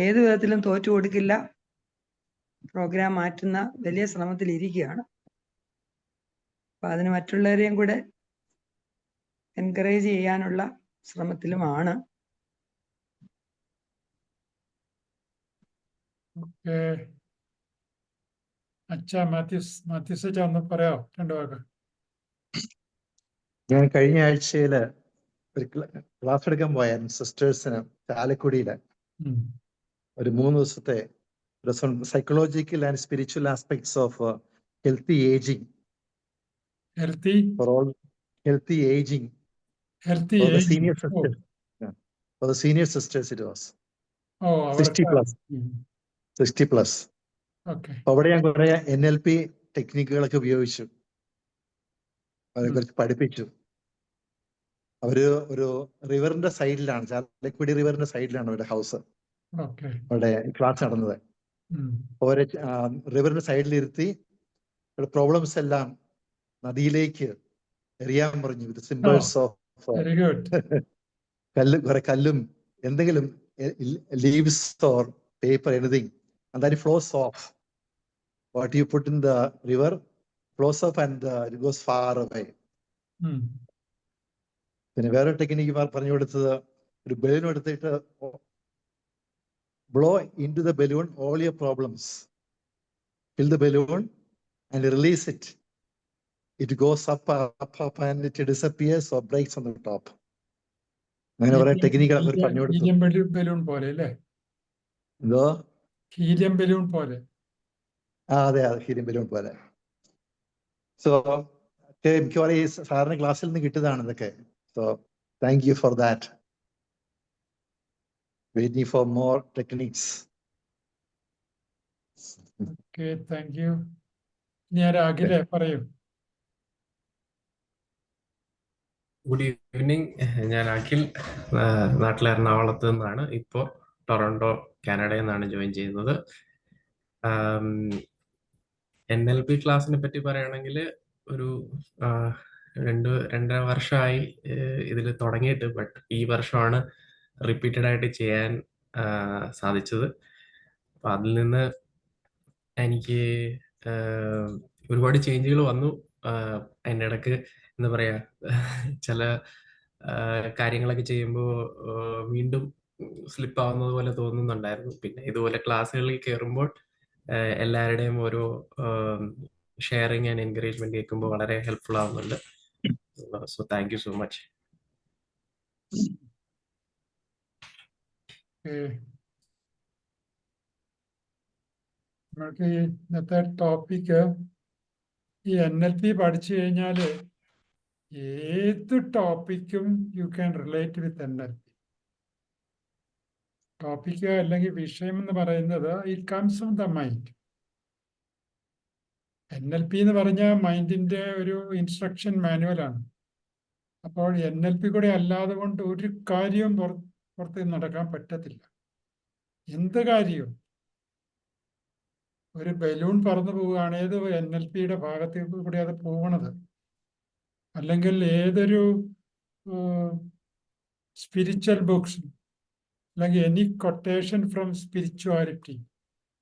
ഏതു വിധത്തിലും തോറ്റു കൊടുക്കില്ല, പ്രോഗ്രാം മാറ്റുന്ന വലിയ ശ്രമത്തിൽ ഇരിക്കുകയാണ്. അപ്പൊ അതിന് മറ്റുള്ളവരെയും കൂടെ എൻകറേജ് ചെയ്യാനുള്ള ശ്രമത്തിലുമാണ്. മാത്യൂസ് ഒന്ന് പറയാമോ രണ്ടു വാക്ക്? ഞാൻ കഴിഞ്ഞ ആഴ്ചയിൽ ഒരു ക്ലാസ് എടുക്കാൻ പോയായിരുന്നു സിസ്റ്റേഴ്സിന് ചാലക്കുടിയില്. ഒരു 3 ദിവസത്തെ psychological and spiritual aspects of healthy ageing. Healthy aging for the senior sisters. For the senior sisters it was 60 plus. അവിടെ ഞാൻ കുറെ NLP ടെക്നിക്കുകളൊക്കെ ഉപയോഗിച്ചു, അവരെ കുറിച്ച് പഠിപ്പിച്ചു. അവര് ഒരു റിവറിന്റെ സൈഡിലാണ്, ചാലക്കുടി റിവറിന്റെ സൈഡിലാണ് അവരുടെ ഹൗസ്. അവിടെ ക്ലാസ് നടന്നത്. അവരെ റിവറിന്റെ സൈഡിലിരുത്തി പ്രോബ്ലംസ് എല്ലാം നദിയിലേക്ക് എറിയാൻ പറഞ്ഞു. വിത്ത് സിംബൽസ് ഓഫ് കുറെ കല്ലും എന്തെങ്കിലും leaves or paper, anything, and that flows off. What you put in the river flows off and it goes far away. പിന്നെ വേറെ ടെക്നിക്ക് പറഞ്ഞു കൊടുത്തത്, ഒരു ബലൂൺ എടുത്തിട്ട് blow into the balloon all your problems, fill the balloon and release it. It goes up and it disappears or breaks on the top. അങ്ങനെ കുറെ ടെക്നിക്ക് അവർ പറഞ്ഞു കൊടുത്തു. ബലൂൺ പോലെ അല്ലേ? എന്തോ? ഹീലിയം ബലൂൺ പോലെ. അതെ, ഹീലിയം ബലൂൺ പോലെ. സോ മിക്കവാറും ഈ സാറിന് ക്ലാസ്സിൽ നിന്ന് കിട്ടിയതാണ് ഇതൊക്കെ. So thank you for that. waiting for more techniques. Okay, thank U. ഞാൻ അഖിലെ പറയൂ. Good evening. ഞാൻ അഖിൽ, നാട്ടിലെ എറണാകുളത്ത് നിന്നാണ്. ഇപ്പോൾ ടൊറന്റോ കാനഡയിൽ നിന്നാണ് ജോയിൻ ചെയ്യുന്നത്. NLP ക്ലാസ്സിനെ പറ്റി പറയുകയാണെങ്കിൽ ഒരു 2.5 വർഷമായി ഇതിൽ തുടങ്ങിയിട്ട്. ബട്ട് ഈ വർഷമാണ് റിപ്പീറ്റഡ് ആയിട്ട് ചെയ്യാൻ സാധിച്ചത്. അപ്പൊ അതിൽ നിന്ന് എനിക്ക് ഒരുപാട് ചേഞ്ചുകൾ വന്നു. അതിൻ്റെ ഇടക്ക് എന്താ പറയാ, ചില കാര്യങ്ങളൊക്കെ ചെയ്യുമ്പോൾ വീണ്ടും സ്ലിപ്പ് ആവുന്നത് പോലെ തോന്നുന്നുണ്ടായിരുന്നു. പിന്നെ ഇതുപോലെ ക്ലാസ്സുകളിൽ കയറുമ്പോൾ എല്ലാവരുടെയും ഓരോ ഷെയറിങ് ആൻഡ് എൻകറേജ്മെന്റ് കേൾക്കുമ്പോൾ വളരെ ഹെൽപ്ഫുൾ ആവുന്നുണ്ട്. So thank you so much. നമുക്ക് ഇന്നത്തെ ടോപ്പിക്ക് ഈ NLP പഠിച്ചു കഴിഞ്ഞാൽ ഏത് ടോപ്പിക്കും you can relate with NLP. Topic അല്ലെങ്കിൽ വിഷയം എന്ന് പറയുന്നത് it comes from the mind. NLP എന്ന് പറഞ്ഞാൽ മൈൻഡിന്റെ ഒരു ഇൻസ്ട്രക്ഷൻ മാനുവലാണ്. അപ്പോൾ NLP കൂടെ അല്ലാതെ കൊണ്ട് ഒരു കാര്യവും പുറത്ത് നടക്കാൻ പറ്റത്തില്ല. എന്ത് കാര്യവും. ഒരു ബലൂൺ പറന്നു പോവുകയാണ്, ഏത് NLPയുടെ ഭാഗത്തേക്ക് കൂടി അത് പോകണത്. അല്ലെങ്കിൽ ഏതൊരു സ്പിരിച്വൽ ബുക്സ്, അല്ലെങ്കിൽ any quotation from spirituality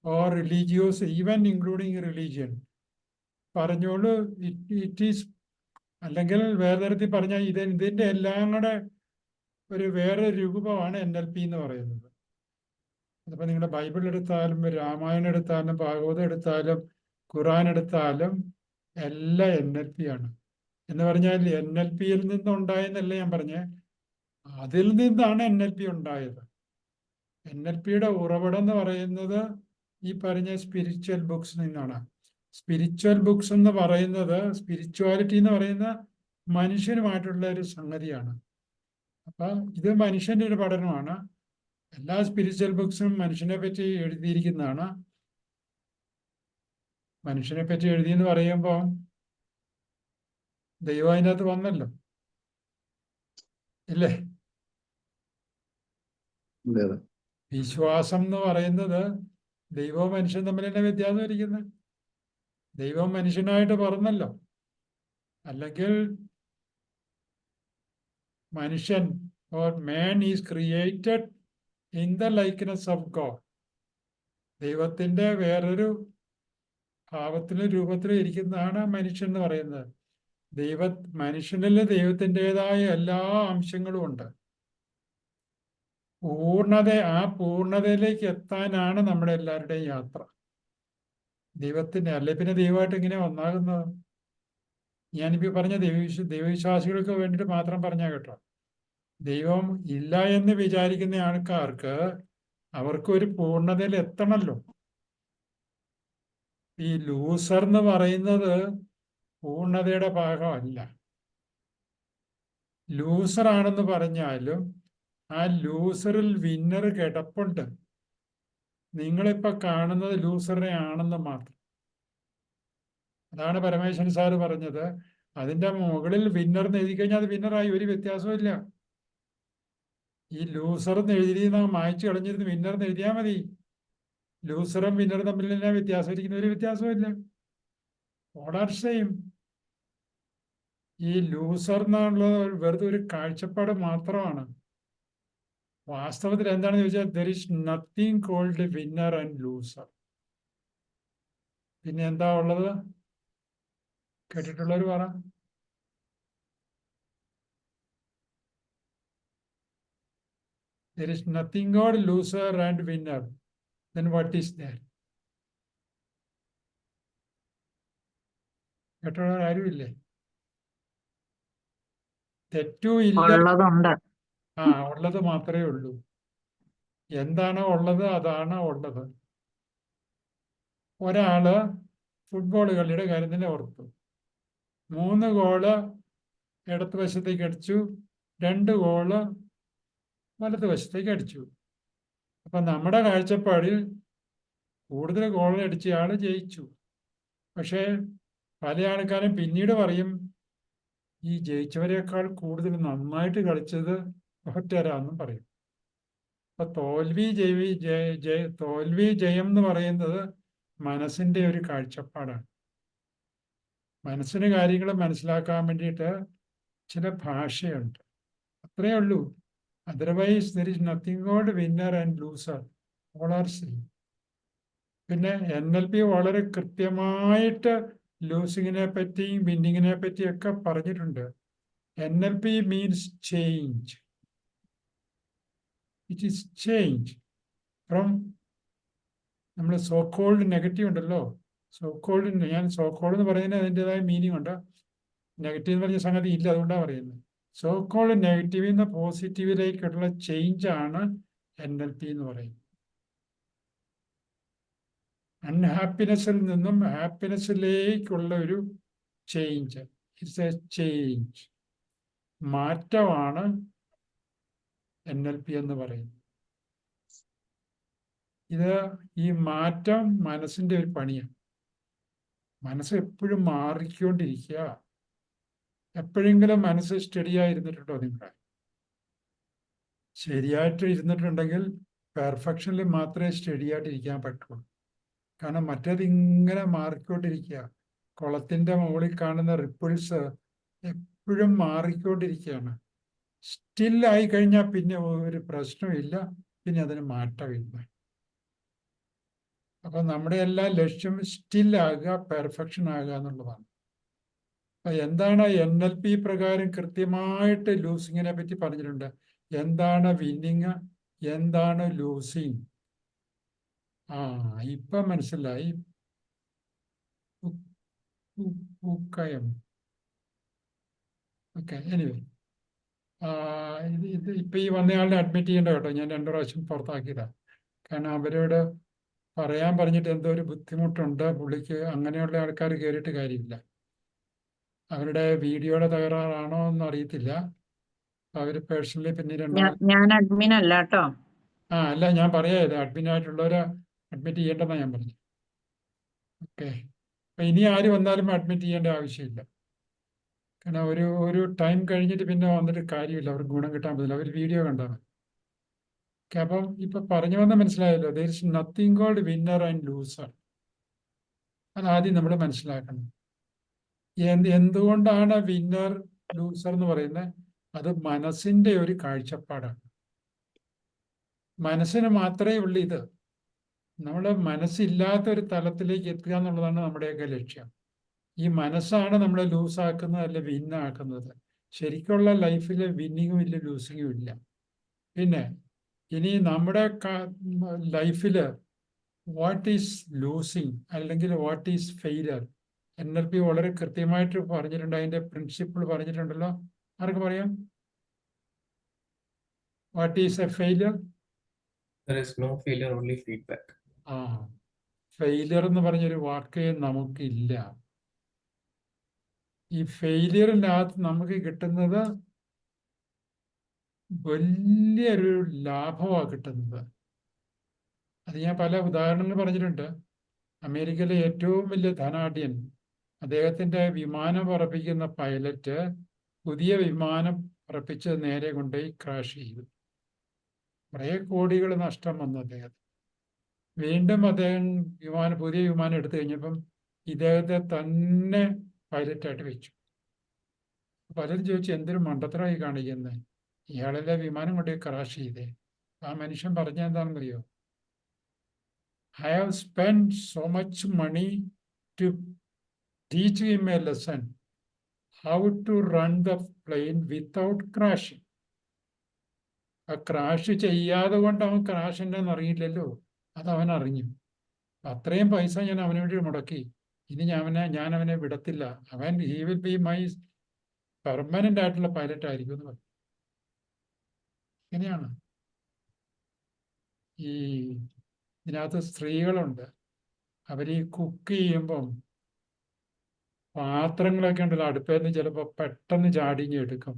or religious, even including religion പറഞ്ഞോളൂ, ഇറ്റ് ഈസ്, അല്ലെങ്കിൽ വേറെ തരത്തിൽ പറഞ്ഞാൽ ഇതിൻ്റെ എല്ലാം കൂടെ ഒരു വേറെ രൂപമാണ് NLP എന്ന് പറയുന്നത്. അതിപ്പോൾ നിങ്ങളുടെ ബൈബിൾ എടുത്താലും രാമായണം എടുത്താലും ഭാഗവതം എടുത്താലും ഖുറാൻ എടുത്താലും എല്ലാം NLP ആണ്. എന്ന് പറഞ്ഞാൽ NLPയിൽ നിന്നുണ്ടായെന്നല്ല ഞാൻ പറഞ്ഞേ, അതിൽ നിന്നാണ് NLP ഉണ്ടായത്. NLPയുടെ ഉറവിടം എന്ന് പറയുന്നത് ഈ പറഞ്ഞ സ്പിരിച്വൽ ബുക്സ് നിന്നാണ്. സ്പിരിച്വൽ ബുക്സ് എന്ന് പറയുന്നത്, സ്പിരിച്വാലിറ്റി എന്ന് പറയുന്ന മനുഷ്യനുമായിട്ടുള്ള ഒരു സംഗതിയാണ്. അപ്പം ഇത് മനുഷ്യൻ്റെ ഒരു പഠനമാണ്. എല്ലാ സ്പിരിച്വൽ ബുക്സും മനുഷ്യനെ പറ്റി എഴുതിയിരിക്കുന്നതാണ്. മനുഷ്യനെ പറ്റി എഴുതിയെന്ന് പറയുമ്പോൾ ദൈവം അതിനകത്ത് വന്നല്ലോ, ഇല്ലേ? വിശ്വാസം എന്ന് പറയുന്നത് ദൈവവും മനുഷ്യൻ തമ്മിൽ തന്നെ വ്യത്യാസം ഇരിക്കുന്നത്. ദൈവം മനുഷ്യനായിട്ട് പറഞ്ഞല്ലോ. അല്ലെങ്കിൽ മനുഷ്യൻ or man is created in the likeness of God. ദൈവത്തിന്റെ വേറൊരു ഭാവത്തിലും രൂപത്തിലും ഇരിക്കുന്നതാണ് മനുഷ്യൻ എന്ന് പറയുന്നത്. മനുഷ്യനിൽ ദൈവത്തിൻ്റെതായ എല്ലാ അംശങ്ങളും ഉണ്ട്. ആ പൂർണ്ണതയിലേക്ക് എത്താനാണ് നമ്മുടെ എല്ലാവരുടെയും യാത്ര. ദൈവത്തിന്റെ അല്ലെ പിന്നെ ദൈവമായിട്ട് ഇങ്ങനെ ഒന്നാകുന്നത്. ഞാനിപ്പോൾ പറഞ്ഞ ദൈവവിശ്വാസികൾക്ക് വേണ്ടിയിട്ട് മാത്രം പറഞ്ഞാൽ കേട്ടോ. ദൈവം ഇല്ല എന്ന് വിചാരിക്കുന്ന ആൾക്കാർക്ക് അവർക്ക് ഒരു പൂർണ്ണതയിൽ എത്തണമല്ലോ. ഈ ലൂസർ എന്ന് പറയുന്നത് പൂർണ്ണതയുടെ ഭാഗമല്ല. ലൂസർ ആണെന്ന് പറഞ്ഞാലും ആ ലൂസറിൽ വിന്നർ കിടപ്പുണ്ട്. നിങ്ങളിപ്പോൾ കാണുന്നത് ലൂസറിനെ ആണെന്ന് മാത്രം. അതാണ് പരമേശ്വരൻ സാറ് പറഞ്ഞത്. അതിൻ്റെ മുകളിൽ വിന്നർ എന്ന് എഴുതി കഴിഞ്ഞാൽ അത് വിന്നറായി, ഒരു വ്യത്യാസവും ഇല്ല. ഈ ലൂസർ എന്ന് എഴുതിയിരുന്ന മായ്ച്ചു കളഞ്ഞിരുന്ന് വിന്നർ എന്ന് എഴുതിയാൽ മതി. ലൂസറും വിന്നറും തമ്മിൽ തന്നെ വ്യത്യാസം ഇരിക്കുന്ന ഒരു വ്യത്യാസവും ഇല്ല. All are same. ഈ ലൂസർ എന്നുള്ളത് വെറുതെ ഒരു കാഴ്ചപ്പാട് മാത്രമാണ്. വാസ്തവത്തിൽ എന്താണെന്ന് ചോദിച്ചാൽ there is nothing called winner and loser. പിന്നെ എന്താ ഉള്ളത്? കേട്ടിട്ടുള്ളവർ പറ. There is nothing called loser and winner. Then what is there? കേട്ടുള്ളവർ ആരുമില്ലേ? തെറ്റും ഇല്ല. ഉള്ളതുണ്ട്. ഉള്ളത് മാത്രമേ ഉള്ളൂ. എന്താണോ ഉള്ളത് അതാണ് ഉള്ളത്. ഒരാള് ഫുട്ബോൾ കളിയുടെ കാര്യം തന്നെ ഓർത്തു. 3 ഗോള് ഇടത്ത് വശത്തേക്ക് അടിച്ചു, 2 ഗോള് വലത് വശത്തേക്ക് അടിച്ചു. അപ്പൊ നമ്മുടെ കാഴ്ചപ്പാടിൽ കൂടുതൽ ഗോൾ അടിച്ചയാൾ ജയിച്ചു. പക്ഷേ പല ആൾക്കാരും പിന്നീട് പറയും ഈ ജയിച്ചവരെക്കാൾ കൂടുതൽ നന്നായിട്ട് കളിച്ചത് തോറ്റവരാന്നും പറയും. അപ്പൊ തോൽവി ജയം എന്ന് പറയുന്നത് മനസ്സിന്റെ ഒരു കാഴ്ചപ്പാടാണ്. മനസ്സിന് കാര്യങ്ങൾ മനസ്സിലാക്കാൻ വേണ്ടിയിട്ട് ചില ഭാഷയുണ്ട്, അത്രയേ ഉള്ളൂ. Otherwise there is nothing called winner and loser, all are same. പിന്നെ NLP വളരെ കൃത്യമായിട്ട് ലൂസിങ്ങിനെ പറ്റിയും വിന്നിങ്ങിനെ പറ്റിയൊക്കെ പറഞ്ഞിട്ടുണ്ട്. NLP means change. It is change from നമ്മൾ സോ കോൾഡ് നെഗറ്റീവ് ഉണ്ടല്ലോ, ഞാൻ സോ കോൾഡ് എന്ന് പറയുന്നതിന് അതിൻ്റെതായ മീനിങ് ഉണ്ട്. നെഗറ്റീവ് എന്ന് പറഞ്ഞ സംഗതി ഇല്ല, അതുകൊണ്ടാണ് പറയുന്നത്. സോ കോൾഡ് നെഗറ്റീവിൽ നിന്ന് പോസിറ്റീവിലേക്കുള്ള ചേഞ്ചാണ് NLP എന്ന് പറയുന്നത്. അൺഹാപ്പിനെസ്സിൽ നിന്നും ഹാപ്പിനെസ്സിലേക്കുള്ള ഒരു ചേഞ്ച്. ഇറ്റ്സ് എ ചേഞ്ച്, മാറ്റമാണ് NLP എന്ന് പറയുന്നത്. ഈ മാറ്റം മനസ്സിന്റെ ഒരു പണിയാണ്. മനസ്സ് എപ്പോഴും മാറിക്കൊണ്ടിരിക്കുക. എപ്പോഴെങ്കിലും മനസ്സ് സ്റ്റഡി ആയിരുന്നിട്ടുണ്ടോ നിങ്ങളെ? ശരിയായിട്ട് ഇരുന്നിട്ടുണ്ടെങ്കിൽ പെർഫെക്ഷനിൽ മാത്രമേ സ്റ്റഡി ആയിട്ട് ഇരിക്കാൻ പറ്റുള്ളൂ. കാരണം മറ്റേത് ഇങ്ങനെ മാറിക്കൊണ്ടിരിക്കുക. കുളത്തിന്റെ മുകളിൽ കാണുന്ന റിപ്പിൾസ് എപ്പോഴും മാറിക്കൊണ്ടിരിക്കുകയാണ്. സ്റ്റില്ലായി കഴിഞ്ഞാൽ പിന്നെ ഒരു പ്രശ്നമില്ല, പിന്നെ അതിന് മാറ്റമില്ല. അപ്പൊ നമ്മുടെ എല്ലാ ലക്ഷ്യം സ്റ്റില്ലാകുക, പെർഫെക്ഷൻ ആകുക എന്നുള്ളതാണ്. അപ്പൊ എന്താണ് NLP പ്രകാരം കൃത്യമായിട്ട് ലൂസിങ്ങിനെ പറ്റി പറഞ്ഞിട്ടുണ്ട്. എന്താണ് വിന്നിങ്, എന്താണ് ലൂസിങ്? ഇപ്പൊ മനസ്സിലായി. ഓക്കെ, എനിവേ ഇപ്പൊ ഈ വന്നയാളിനെ അഡ്മിറ്റ് ചെയ്യേണ്ട കേട്ടോ. ഞാൻ 2 പ്രാവശ്യം പുറത്താക്കിയതാ. കാരണം അവരോട് പറയാൻ പറഞ്ഞിട്ട് എന്തോ ഒരു ബുദ്ധിമുട്ടുണ്ട് പുള്ളിക്ക്. അങ്ങനെയുള്ള ആൾക്കാർ കയറിയിട്ട് കാര്യമില്ല. അവരുടെ വീഡിയോയുടെ തകരാറാണോ എന്ന് അറിയത്തില്ല. അവര് പേഴ്സണലി പിന്നെ ഞാൻ അഡ്മിൻ അല്ല കേട്ടോ. അല്ല, ഞാൻ പറയാത് അഡ്മിനായിട്ടുള്ളവരെ അഡ്മിറ്റ് ചെയ്യേണ്ടെന്നാണ് ഞാൻ പറഞ്ഞു. ഓക്കെ, അപ്പൊ ഇനി ആര് വന്നാലും അഡ്മിറ്റ് ചെയ്യേണ്ട ആവശ്യമില്ല. കാരണം ഒരു ടൈം കഴിഞ്ഞിട്ട് പിന്നെ വന്നിട്ട് കാര്യമില്ല, അവർക്ക് ഗുണം കിട്ടാൻ പറ്റില്ല. അവർ വീഡിയോ കണ്ടാൽ മതി. ഓക്കെ, അപ്പം ഇപ്പൊ പറഞ്ഞു വന്ന മനസ്സിലായല്ലോ. There is nothing called winner and loser. അതാദ്യം നമ്മൾ മനസ്സിലാക്കണം. എന്തുകൊണ്ടാണ് വിന്നർ ലൂസർ എന്ന് പറയുന്നത്? അത് മനസ്സിന്റെ ഒരു കാഴ്ചപ്പാടാണ്. മനസ്സിന് മാത്രമേ ഉള്ളൂ ഇത്. നമ്മുടെ മനസ്സില്ലാത്ത ഒരു തലത്തിലേക്ക് എത്തുക എന്നുള്ളതാണ് നമ്മുടെയൊക്കെ ലക്ഷ്യം. ഈ മനസ്സാണ് നമ്മളെ ലൂസാക്കുന്നത്, അല്ല വിന്നാക്കുന്നത്. ശരിക്കുള്ള ലൈഫിൽ വിന്നിങ്ങും ഇല്ല, ലൂസിങ്ങും ഇല്ല. പിന്നെ ഇനി നമ്മുടെ ലൈഫില് വാട്ട് ഈസ് ലൂസിങ് അല്ലെങ്കിൽ വാട്ട് ഈസ് ഫെയിലർ, NLP വളരെ കൃത്യമായിട്ട് പറഞ്ഞിട്ടുണ്ട്. അതിന്റെ പ്രിൻസിപ്പിൾ പറഞ്ഞിട്ടുണ്ടല്ലോ. ആർക്ക് പറയാം? What is A failure? There is no failure, only feedback. Failure എന്ന് പറഞ്ഞൊരു വാക്കേ നമുക്കില്ല. ഈ ഫെയിലിയറിനകത്ത് നമുക്ക് കിട്ടുന്നത് വലിയൊരു ലാഭമാണ് കിട്ടുന്നത്. അത് ഞാൻ പല ഉദാഹരണങ്ങൾ പറഞ്ഞിട്ടുണ്ട്. അമേരിക്കയിലെ ഏറ്റവും വലിയ ധനാഢ്യൻ, അദ്ദേഹത്തിന്റെ വിമാനം പറപ്പിക്കുന്ന പൈലറ്റ് പുതിയ വിമാനം പറപ്പിച്ച് നേരെ കൊണ്ടുപോയി ക്രാഷ് ചെയ്തു. കുറേ കോടികൾ നഷ്ടം വന്നു അദ്ദേഹത്തിന്. വീണ്ടും അദ്ദേഹം പുതിയ വിമാനം എടുത്തു കഴിഞ്ഞപ്പം ഇദ്ദേഹത്തെ തന്നെ പൈലറ്റായിട്ട് വെച്ചു. പലരും ചോദിച്ചു, എന്തൊരു മണ്ടത്തരമായി കാണിക്കുന്നത്, ഇയാളെല്ലാം വിമാനം കൊണ്ടുപോയി ക്രാഷ് ചെയ്തേ. ആ മനുഷ്യൻ പറഞ്ഞ എന്താണെന്നറിയോ? I have spent so much money to teach him a lesson how to run the plane without crashing. ആ ക്രാഷ് ചെയ്യാതെ കൊണ്ട് അവൻ ക്രാഷ് ഉണ്ടെന്ന് അറിയില്ലല്ലോ, അത് അവൻ അറിഞ്ഞു. അത്രയും പൈസ ഞാൻ അവന് വേണ്ടി മുടക്കി. ഇനി ഞാൻ അവനെ വിടത്തില്ല. he will be my permanent ആയിട്ടുള്ള പൈലറ്റ് ആയിരിക്കും എന്ന് പറഞ്ഞു. ഇങ്ങനെയാണ്. ഇതിനകത്ത് സ്ത്രീകളുണ്ട്. അവർ ഈ കുക്ക് ചെയ്യുമ്പം പാത്രങ്ങളൊക്കെ ഉണ്ടല്ലോ, അടുപ്പേന്ന് ചിലപ്പോൾ പെട്ടെന്ന് ചാടിഞ്ഞ് എടുക്കും,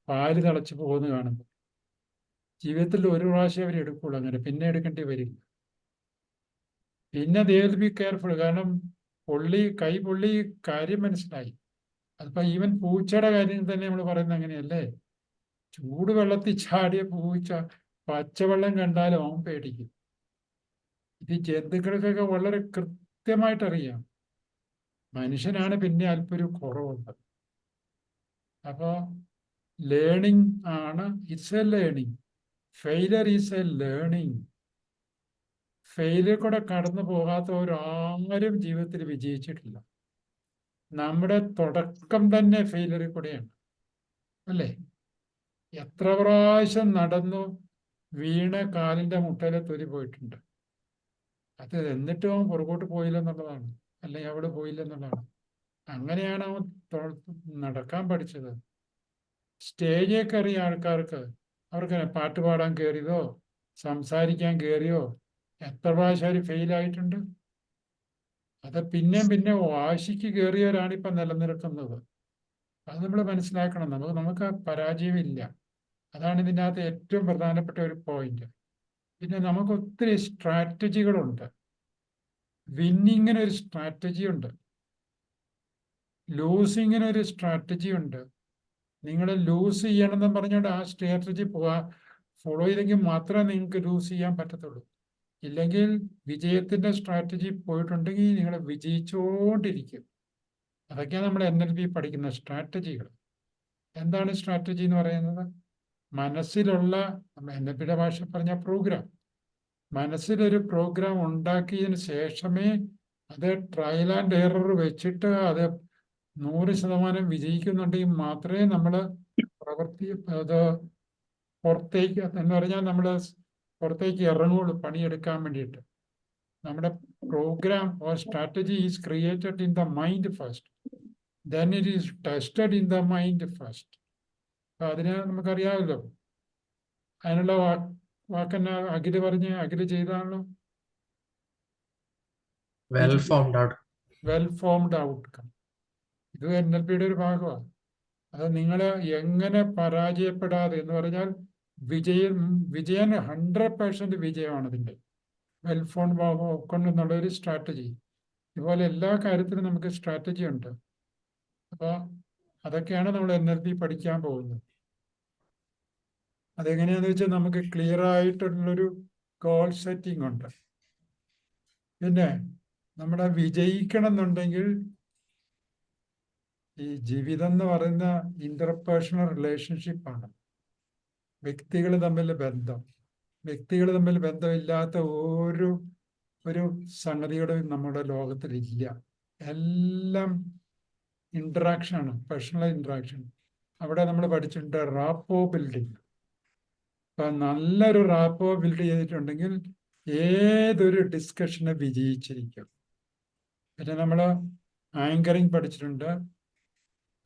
പാല് തിളച്ച് പോകുന്ന കാണുമ്പോൾ. ജീവിതത്തിൽ ഒരു പ്രാവശ്യം അവർ എടുക്കുള്ളൂ, അങ്ങനെ പിന്നെ എടുക്കേണ്ടി വരില്ല. പിന്നെ ദേ വിൽ ബി കെയർഫുൾ. കാരണം കൈ പൊള്ളി കാര്യം മനസ്സിലായി. അതിപ്പോ ഈവൻ പൂച്ചയുടെ കാര്യം തന്നെ നമ്മൾ പറയുന്നത് അങ്ങനെയല്ലേ. ചൂട് വെള്ളത്തിൽ ചാടിയ പൂച്ച പച്ചവെള്ളം കണ്ടാലും അവൻ പേടിക്കും. ഇത് ജന്തുക്കൾക്കൊക്കെ വളരെ കൃത്യമായിട്ട് അറിയാം. മനുഷ്യനാണ് പിന്നെ അല്പം ഒരു കുറവുള്ളത്. അപ്പോ ലേണിംഗ് ആണ്, it's A learning. Failure is A learning. Failure കൂടെ കടന്നു പോകാത്തവരാരും ജീവിതത്തിൽ വിജയിച്ചിട്ടില്ല. നമ്മുടെ തുടക്കം തന്നെ ഫെയിലിയറിൽ കൂടെയാണ്, അല്ലേ? എത്ര പ്രാവശ്യം നടന്നു വീണ് കാലിന്റെ മുട്ടയിലെ തൊലി പോയിട്ടുണ്ട്. അത് എന്നിട്ടും അവൻ പുറകോട്ട് പോയില്ലെന്നുള്ളതാണ്, അല്ലെങ്കിൽ അവിടെ പോയില്ലെന്നുള്ളതാണ്. അങ്ങനെയാണ് അവൻ നടക്കാൻ പഠിച്ചത്. സ്റ്റേജിൽ കയറിയ ആൾക്കാർക്ക് അവർക്ക് പാട്ട് പാടാൻ കയറിയതോ സംസാരിക്കാൻ കയറിയോ എത്ര പ്രാവശ്യം അവർ ഫെയിലായിട്ടുണ്ട്. അത് പിന്നെ വാശിക്ക് കയറിയവരാണ് ഇപ്പം നിലനിൽക്കുന്നത്. അത് നമ്മൾ മനസ്സിലാക്കണം. നമുക്ക് പരാജയമില്ല. അതാണ് ഇതിൻ്റെ അകത്ത് ഏറ്റവും പ്രധാനപ്പെട്ട ഒരു പോയിന്റ്. പിന്നെ നമുക്ക് ഒത്തിരി സ്ട്രാറ്റജികളുണ്ട്. വിന്നിങ്ങിനൊരു സ്ട്രാറ്റജി ഉണ്ട്, ലൂസിങ്ങിനൊരു സ്ട്രാറ്റജി ഉണ്ട്. നിങ്ങൾ ലൂസ് ചെയ്യണമെന്ന് പറഞ്ഞുകൊണ്ട് ആ സ്ട്രാറ്റജി ഫോളോ ചെയ്തെങ്കിൽ മാത്രമേ നിങ്ങൾക്ക് ലൂസ് ചെയ്യാൻ പറ്റത്തുള്ളൂ. ഇല്ലെങ്കിൽ വിജയത്തിന്റെ സ്ട്രാറ്റജി പോയിട്ടുണ്ടെങ്കിൽ നിങ്ങൾ വിജയിച്ചുകൊണ്ടിരിക്കും. അതൊക്കെയാണ് നമ്മൾ NLP പഠിക്കുന്ന സ്ട്രാറ്റജികൾ. എന്താണ് സ്ട്രാറ്റജി എന്ന് പറയുന്നത്? മനസ്സിലുള്ള, NLPയുടെ ഭാഷ പറഞ്ഞ പ്രോഗ്രാം. മനസ്സിലൊരു പ്രോഗ്രാം ഉണ്ടാക്കിയതിന് ശേഷമേ അത് ട്രയൽ ആൻഡ് എറർ വെച്ചിട്ട് അത് 100% വിജയിക്കുന്നുണ്ടെങ്കിൽ മാത്രമേ നമ്മൾ അത് പുറത്തേക്ക് എന്ന് പറഞ്ഞാൽ നമ്മൾ പുറത്തേക്ക് ഇറങ്ങുള്ളൂ പണിയെടുക്കാൻ വേണ്ടിയിട്ട്. നമ്മുടെ program or strategy is created in the mind first, then it is tested in the mind first. അപ്പൊ അതിന് നമുക്കറിയാമല്ലോ. അതിനുള്ള വാക്കെന്നെ അഖില് ചെയ്താണല്ലോ. Well formed outcome. ഇത് NLPയുടെ ഒരു ഭാഗമാണ്. അത് നിങ്ങൾ എങ്ങനെ പരാജയപ്പെടാതെ എന്ന് പറഞ്ഞാൽ വിജയം 100% വിജയമാണ് ഇതിൻ്റെ വെൽ ഫോംഡ് ഔട്ട്കം എന്നുള്ള ഒരു സ്ട്രാറ്റജി. ഇതുപോലെ എല്ലാ കാര്യത്തിലും നമുക്ക് സ്ട്രാറ്റജി ഉണ്ട്. അപ്പോൾ അതൊക്കെയാണ് നമ്മൾ NLP പഠിക്കാൻ പോകുന്നത്. അതെങ്ങനെയാന്ന് വെച്ചാൽ നമുക്ക് ക്ലിയർ ആയിട്ടുള്ളൊരു ഗോൾ സെറ്റിംഗ് ഉണ്ട്. പിന്നെ നമ്മുടെ വിജയിക്കണം എന്നുണ്ടെങ്കിൽ ഈ ജീവിതം എന്ന് പറയുന്ന ഇന്റർപേഴ്സണൽ റിലേഷൻഷിപ്പാണ്. വ്യക്തികൾ തമ്മിൽ ബന്ധമില്ലാത്ത ഒരു സംഗതികളും നമ്മുടെ ലോകത്തിലില്ല. എല്ലാം ഇന്ററാക്ഷനാണ്, പേഴ്സണൽ ഇന്ററാക്ഷൻ. അവിടെ നമ്മൾ പഠിച്ചിട്ടുണ്ട് റാപ്പോ ബിൽഡിങ്. അപ്പൊ നല്ലൊരു റാപ്പോ ബിൽഡ് ചെയ്തിട്ടുണ്ടെങ്കിൽ ഏതൊരു ഡിസ്കഷന് വിജയിച്ചിരിക്കും. പിന്നെ നമ്മൾ ആങ്കറിങ് പഠിച്ചിട്ടുണ്ട്.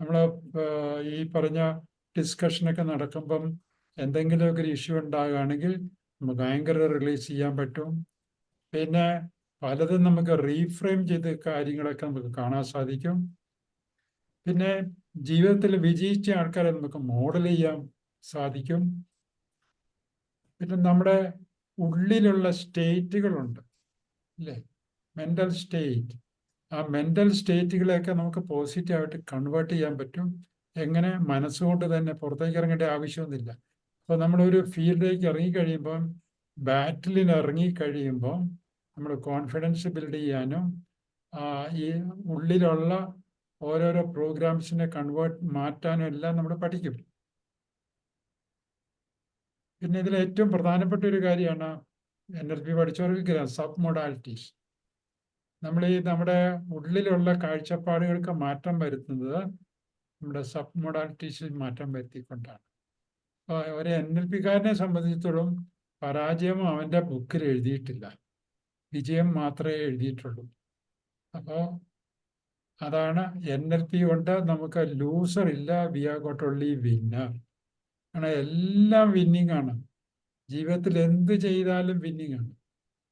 നമ്മൾ ഈ പറഞ്ഞ ഡിസ്കഷനൊക്കെ നടക്കുമ്പം എന്തെങ്കിലുമൊക്കെ ഒരു ഇഷ്യൂ ഉണ്ടാകുകയാണെങ്കിൽ നമുക്ക് ആങ്കർ റിലീസ് ചെയ്യാൻ പറ്റും. പിന്നെ പലതും നമുക്ക് റീഫ്രെയിം ചെയ്ത് കാര്യങ്ങളൊക്കെ നമുക്ക് കാണാൻ സാധിക്കും. പിന്നെ ജീവിതത്തിൽ വിജയിച്ച ആൾക്കാരെ നമുക്ക് മോഡൽ ചെയ്യാൻ സാധിക്കും. പിന്നെ നമ്മുടെ ഉള്ളിലുള്ള സ്റ്റേറ്റുകളുണ്ട്, അല്ലേ? Mental state. ആ മെന്റൽ സ്റ്റേറ്റുകളെയൊക്കെ നമുക്ക് പോസിറ്റീവായിട്ട് കൺവേർട്ട് ചെയ്യാൻ പറ്റും. എങ്ങനെ? മനസ്സുകൊണ്ട് തന്നെ. പുറത്തേക്ക് ഇറങ്ങേണ്ട ആവശ്യമൊന്നുമില്ല. അപ്പോൾ നമ്മളൊരു ഫീൽഡിലേക്ക് ഇറങ്ങിക്കഴിയുമ്പം, ബാറ്റിലിന് ഇറങ്ങിക്കഴിയുമ്പം നമ്മൾ കോൺഫിഡൻസ് ബിൽഡ് ചെയ്യാനും ഈ ഉള്ളിലുള്ള ഓരോരോ പ്രോഗ്രാംസിനെ മാറ്റാനും എല്ലാം നമ്മൾ പഠിക്കും. പിന്നെ ഇതിൽ ഏറ്റവും പ്രധാനപ്പെട്ട ഒരു കാര്യമാണ് NLP പഠിച്ചവർക്ക് സബ് മൊഡാലിറ്റീസ്. നമ്മുടെ ഉള്ളിലുള്ള കാഴ്ചപ്പാടുകൾക്ക് മാറ്റം വരുത്തുന്നത് നമ്മുടെ സബ് മൊഡാലിറ്റീസിൽ മാറ്റം വരുത്തിക്കൊണ്ടാണ്. ഒരു NLPക്കാരനെ സംബന്ധിച്ചിടത്തോളം പരാജയം അവൻ്റെ ബുക്കിൽ എഴുതിയിട്ടില്ല, വിജയം മാത്രമേ എഴുതിയിട്ടുള്ളൂ. അപ്പോൾ അതാണ് NLP കൊണ്ട് നമുക്ക് ലൂസർ ഇല്ല, we are got only winner. കാരണം എല്ലാം വിന്നിങ് ആണ്. ജീവിതത്തിൽ എന്ത് ചെയ്താലും വിന്നിങ് ആണ്.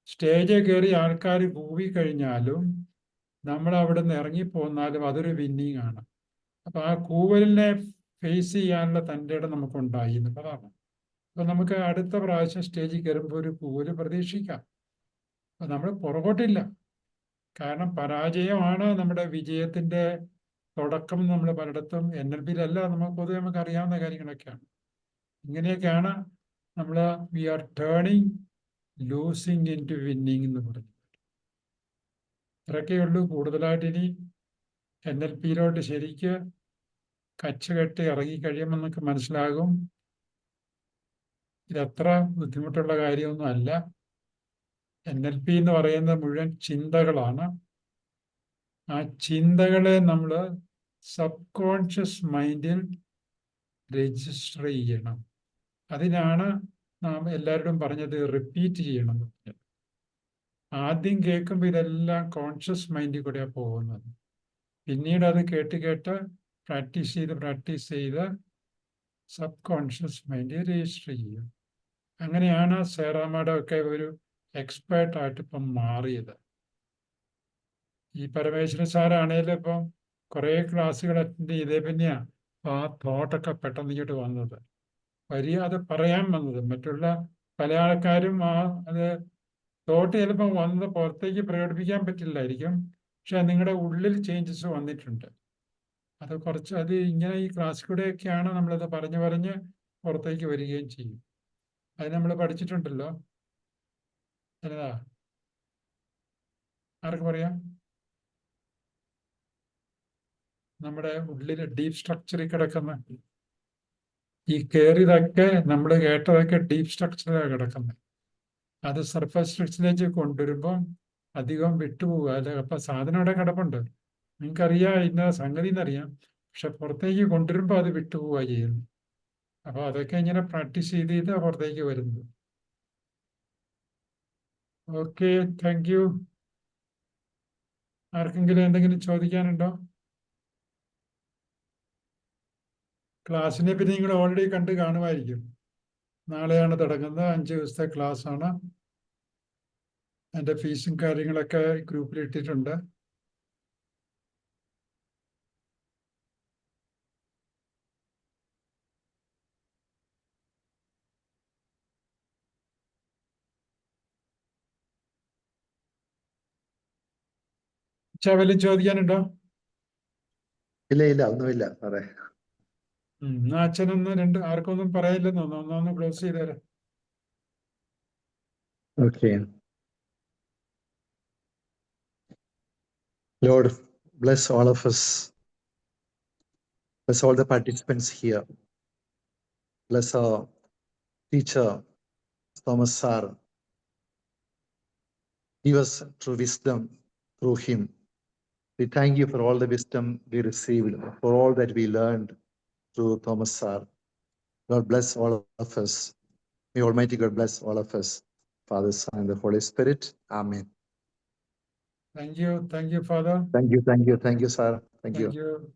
സ്റ്റേജിൽ കയറി ആൾക്കാർ കൂവി കഴിഞ്ഞാലും നമ്മൾ അവിടെ നിന്ന് ഇറങ്ങിപ്പോന്നാലും അതൊരു വിന്നിങ് ആണ്. അപ്പൊ ആ കൂവലിനെ ഫേസ് ചെയ്യാനുള്ള തൻ്റെ ഇടം നമുക്കുണ്ടായി എന്നുള്ളതാണ്. അപ്പൊ നമുക്ക് അടുത്ത പ്രാവശ്യം സ്റ്റേജിൽ കയറുമ്പോൾ ഒരു പൂല് പ്രതീക്ഷിക്കാം. അപ്പൊ നമ്മൾ പുറകോട്ടില്ല. കാരണം പരാജയമാണ് നമ്മുടെ വിജയത്തിന്റെ തുടക്കം. നമ്മൾ പലയിടത്തും NLPയിലല്ല, നമുക്ക് പൊതുവെ നമുക്ക് അറിയാവുന്ന കാര്യങ്ങളൊക്കെയാണ്. ഇങ്ങനെയൊക്കെയാണ് നമ്മൾ we are turning losing into winning എന്ന് പറഞ്ഞു. ഇത്രയൊക്കെയുള്ളൂ. കൂടുതലായിട്ട് ഇനി NLPയിലോട്ട് ശരിക്ക് കച്ചുകെട്ടി ഇറങ്ങിക്കഴിയുമ്പോൾ നമുക്ക് മനസ്സിലാകും ഇതത്ര ബുദ്ധിമുട്ടുള്ള കാര്യമൊന്നും അല്ല. NLP എന്ന് പറയുന്നത് മുഴുവൻ ചിന്തകളാണ്. ആ ചിന്തകളെ നമ്മൾ സബ് കോൺഷ്യസ് മൈൻഡിൽ രജിസ്റ്റർ ചെയ്യണം. അതിനാണ് നാം എല്ലാവരോടും പറഞ്ഞത് റിപ്പീറ്റ് ചെയ്യണം എന്ന് പറഞ്ഞത്. ആദ്യം കേൾക്കുമ്പോൾ ഇതെല്ലാം കോൺഷ്യസ് മൈൻഡിൽ കൂടെയാണ് പോകുന്നത്. പിന്നീട് അത് കേട്ട് കേട്ട് പ്രാക്ടീസ് ചെയ്ത് സബ് കോൺഷ്യസ് മൈൻഡിൽ രജിസ്റ്റർ ചെയ്യും. അങ്ങനെയാണ് സേറാമയുടെ ഒക്കെ ഒരു എക്സ്പേർട്ടായിട്ട് ഇപ്പം മാറിയത്. ഈ പരമേശ്വരൻ സാറാണേലും ഇപ്പം കുറേ ക്ലാസ്സുകൾ അറ്റൻഡ് ചെയ്തേ പിന്നെയാണ് ആ തോട്ടൊക്കെ പെട്ടെന്ന് ഇങ്ങോട്ട് വന്നത്. അത് പറയാൻ വന്നത്. മറ്റുള്ള പല ആൾക്കാരും അത് തോട്ട് ചിലപ്പോൾ വന്നത് പുറത്തേക്ക് പ്രകടിപ്പിക്കാൻ പറ്റില്ലായിരിക്കും. പക്ഷെ നിങ്ങളുടെ ഉള്ളിൽ ചേഞ്ചസ് വന്നിട്ടുണ്ട്. അത് ഇങ്ങനെ ഈ ക്ലാസ് കൂടെയൊക്കെയാണ് നമ്മളത് പറഞ്ഞ് പുറത്തേക്ക് വരികയും ചെയ്യും. അത് നമ്മൾ പഠിച്ചിട്ടുണ്ടല്ലോ. അല്ലതാ ആർക്ക് പറയാം? നമ്മുടെ ഉള്ളിലെ ഡീപ്പ് സ്ട്രക്ചറിൽ കിടക്കുന്ന ഈ കയറിയതൊക്കെ നമ്മൾ കേട്ടതൊക്കെ ഡീപ്പ് സ്ട്രക്ചറിലാണ് കിടക്കുന്നത്. അത് സർഫസ് സ്ട്രക്ചറിലേക്ക് കൊണ്ടുവരുമ്പം അധികം വിട്ടുപോവുക. അല്ല, അപ്പൊ സാധനം അവിടെ കിടപ്പുണ്ട്, നിങ്ങൾക്കറിയാം ഇന്ന സംഗതി എന്നറിയാം, പക്ഷെ പുറത്തേക്ക് കൊണ്ടുവരുമ്പോൾ അത് വിട്ടുപോവുക ചെയ്യുന്നു. അപ്പൊ അതൊക്കെ ഇങ്ങനെ പ്രാക്ടീസ് ചെയ്ത് പുറത്തേക്ക് വരുന്നത്. Okay, thank U. ആർക്കെങ്കിലും എന്തെങ്കിലും ചോദിക്കാനുണ്ടോ? ക്ലാസ്സിനെ പറ്റി നിങ്ങൾ ഓൾറെഡി കണ്ട് കാണുമായിരിക്കും. നാളെയാണ് തുടങ്ങുന്നത്. 5 ദിവസത്തെ ക്ലാസ് ആണ്. അതിന്റെ ഫീസും കാര്യങ്ങളൊക്കെ ഗ്രൂപ്പിൽ ഇട്ടിട്ടുണ്ട്. വല്ലതും ചോദിക്കാനുണ്ടോ? ഇല്ല ഒന്നുമില്ല സാറേ. എന്നാ അച്ഛനൊന്ന് ആർക്കൊന്നും പറയില്ലെന്നോ? ഒന്നൊന്ന് close ചെയ്തേരെ. Okay. Lord, bless all of us. Bless all the participants here. Bless our teacher, Thomas Sir. Give us true wisdom through him. We thank you for all the wisdom we received, for all that we learned through Thomas Sir. Lord, bless all of us. May Almighty God bless all of us. Father, Son, and the Holy Spirit. Amen. Thank you, Father. Thank you, sir. Thank you. Thank you.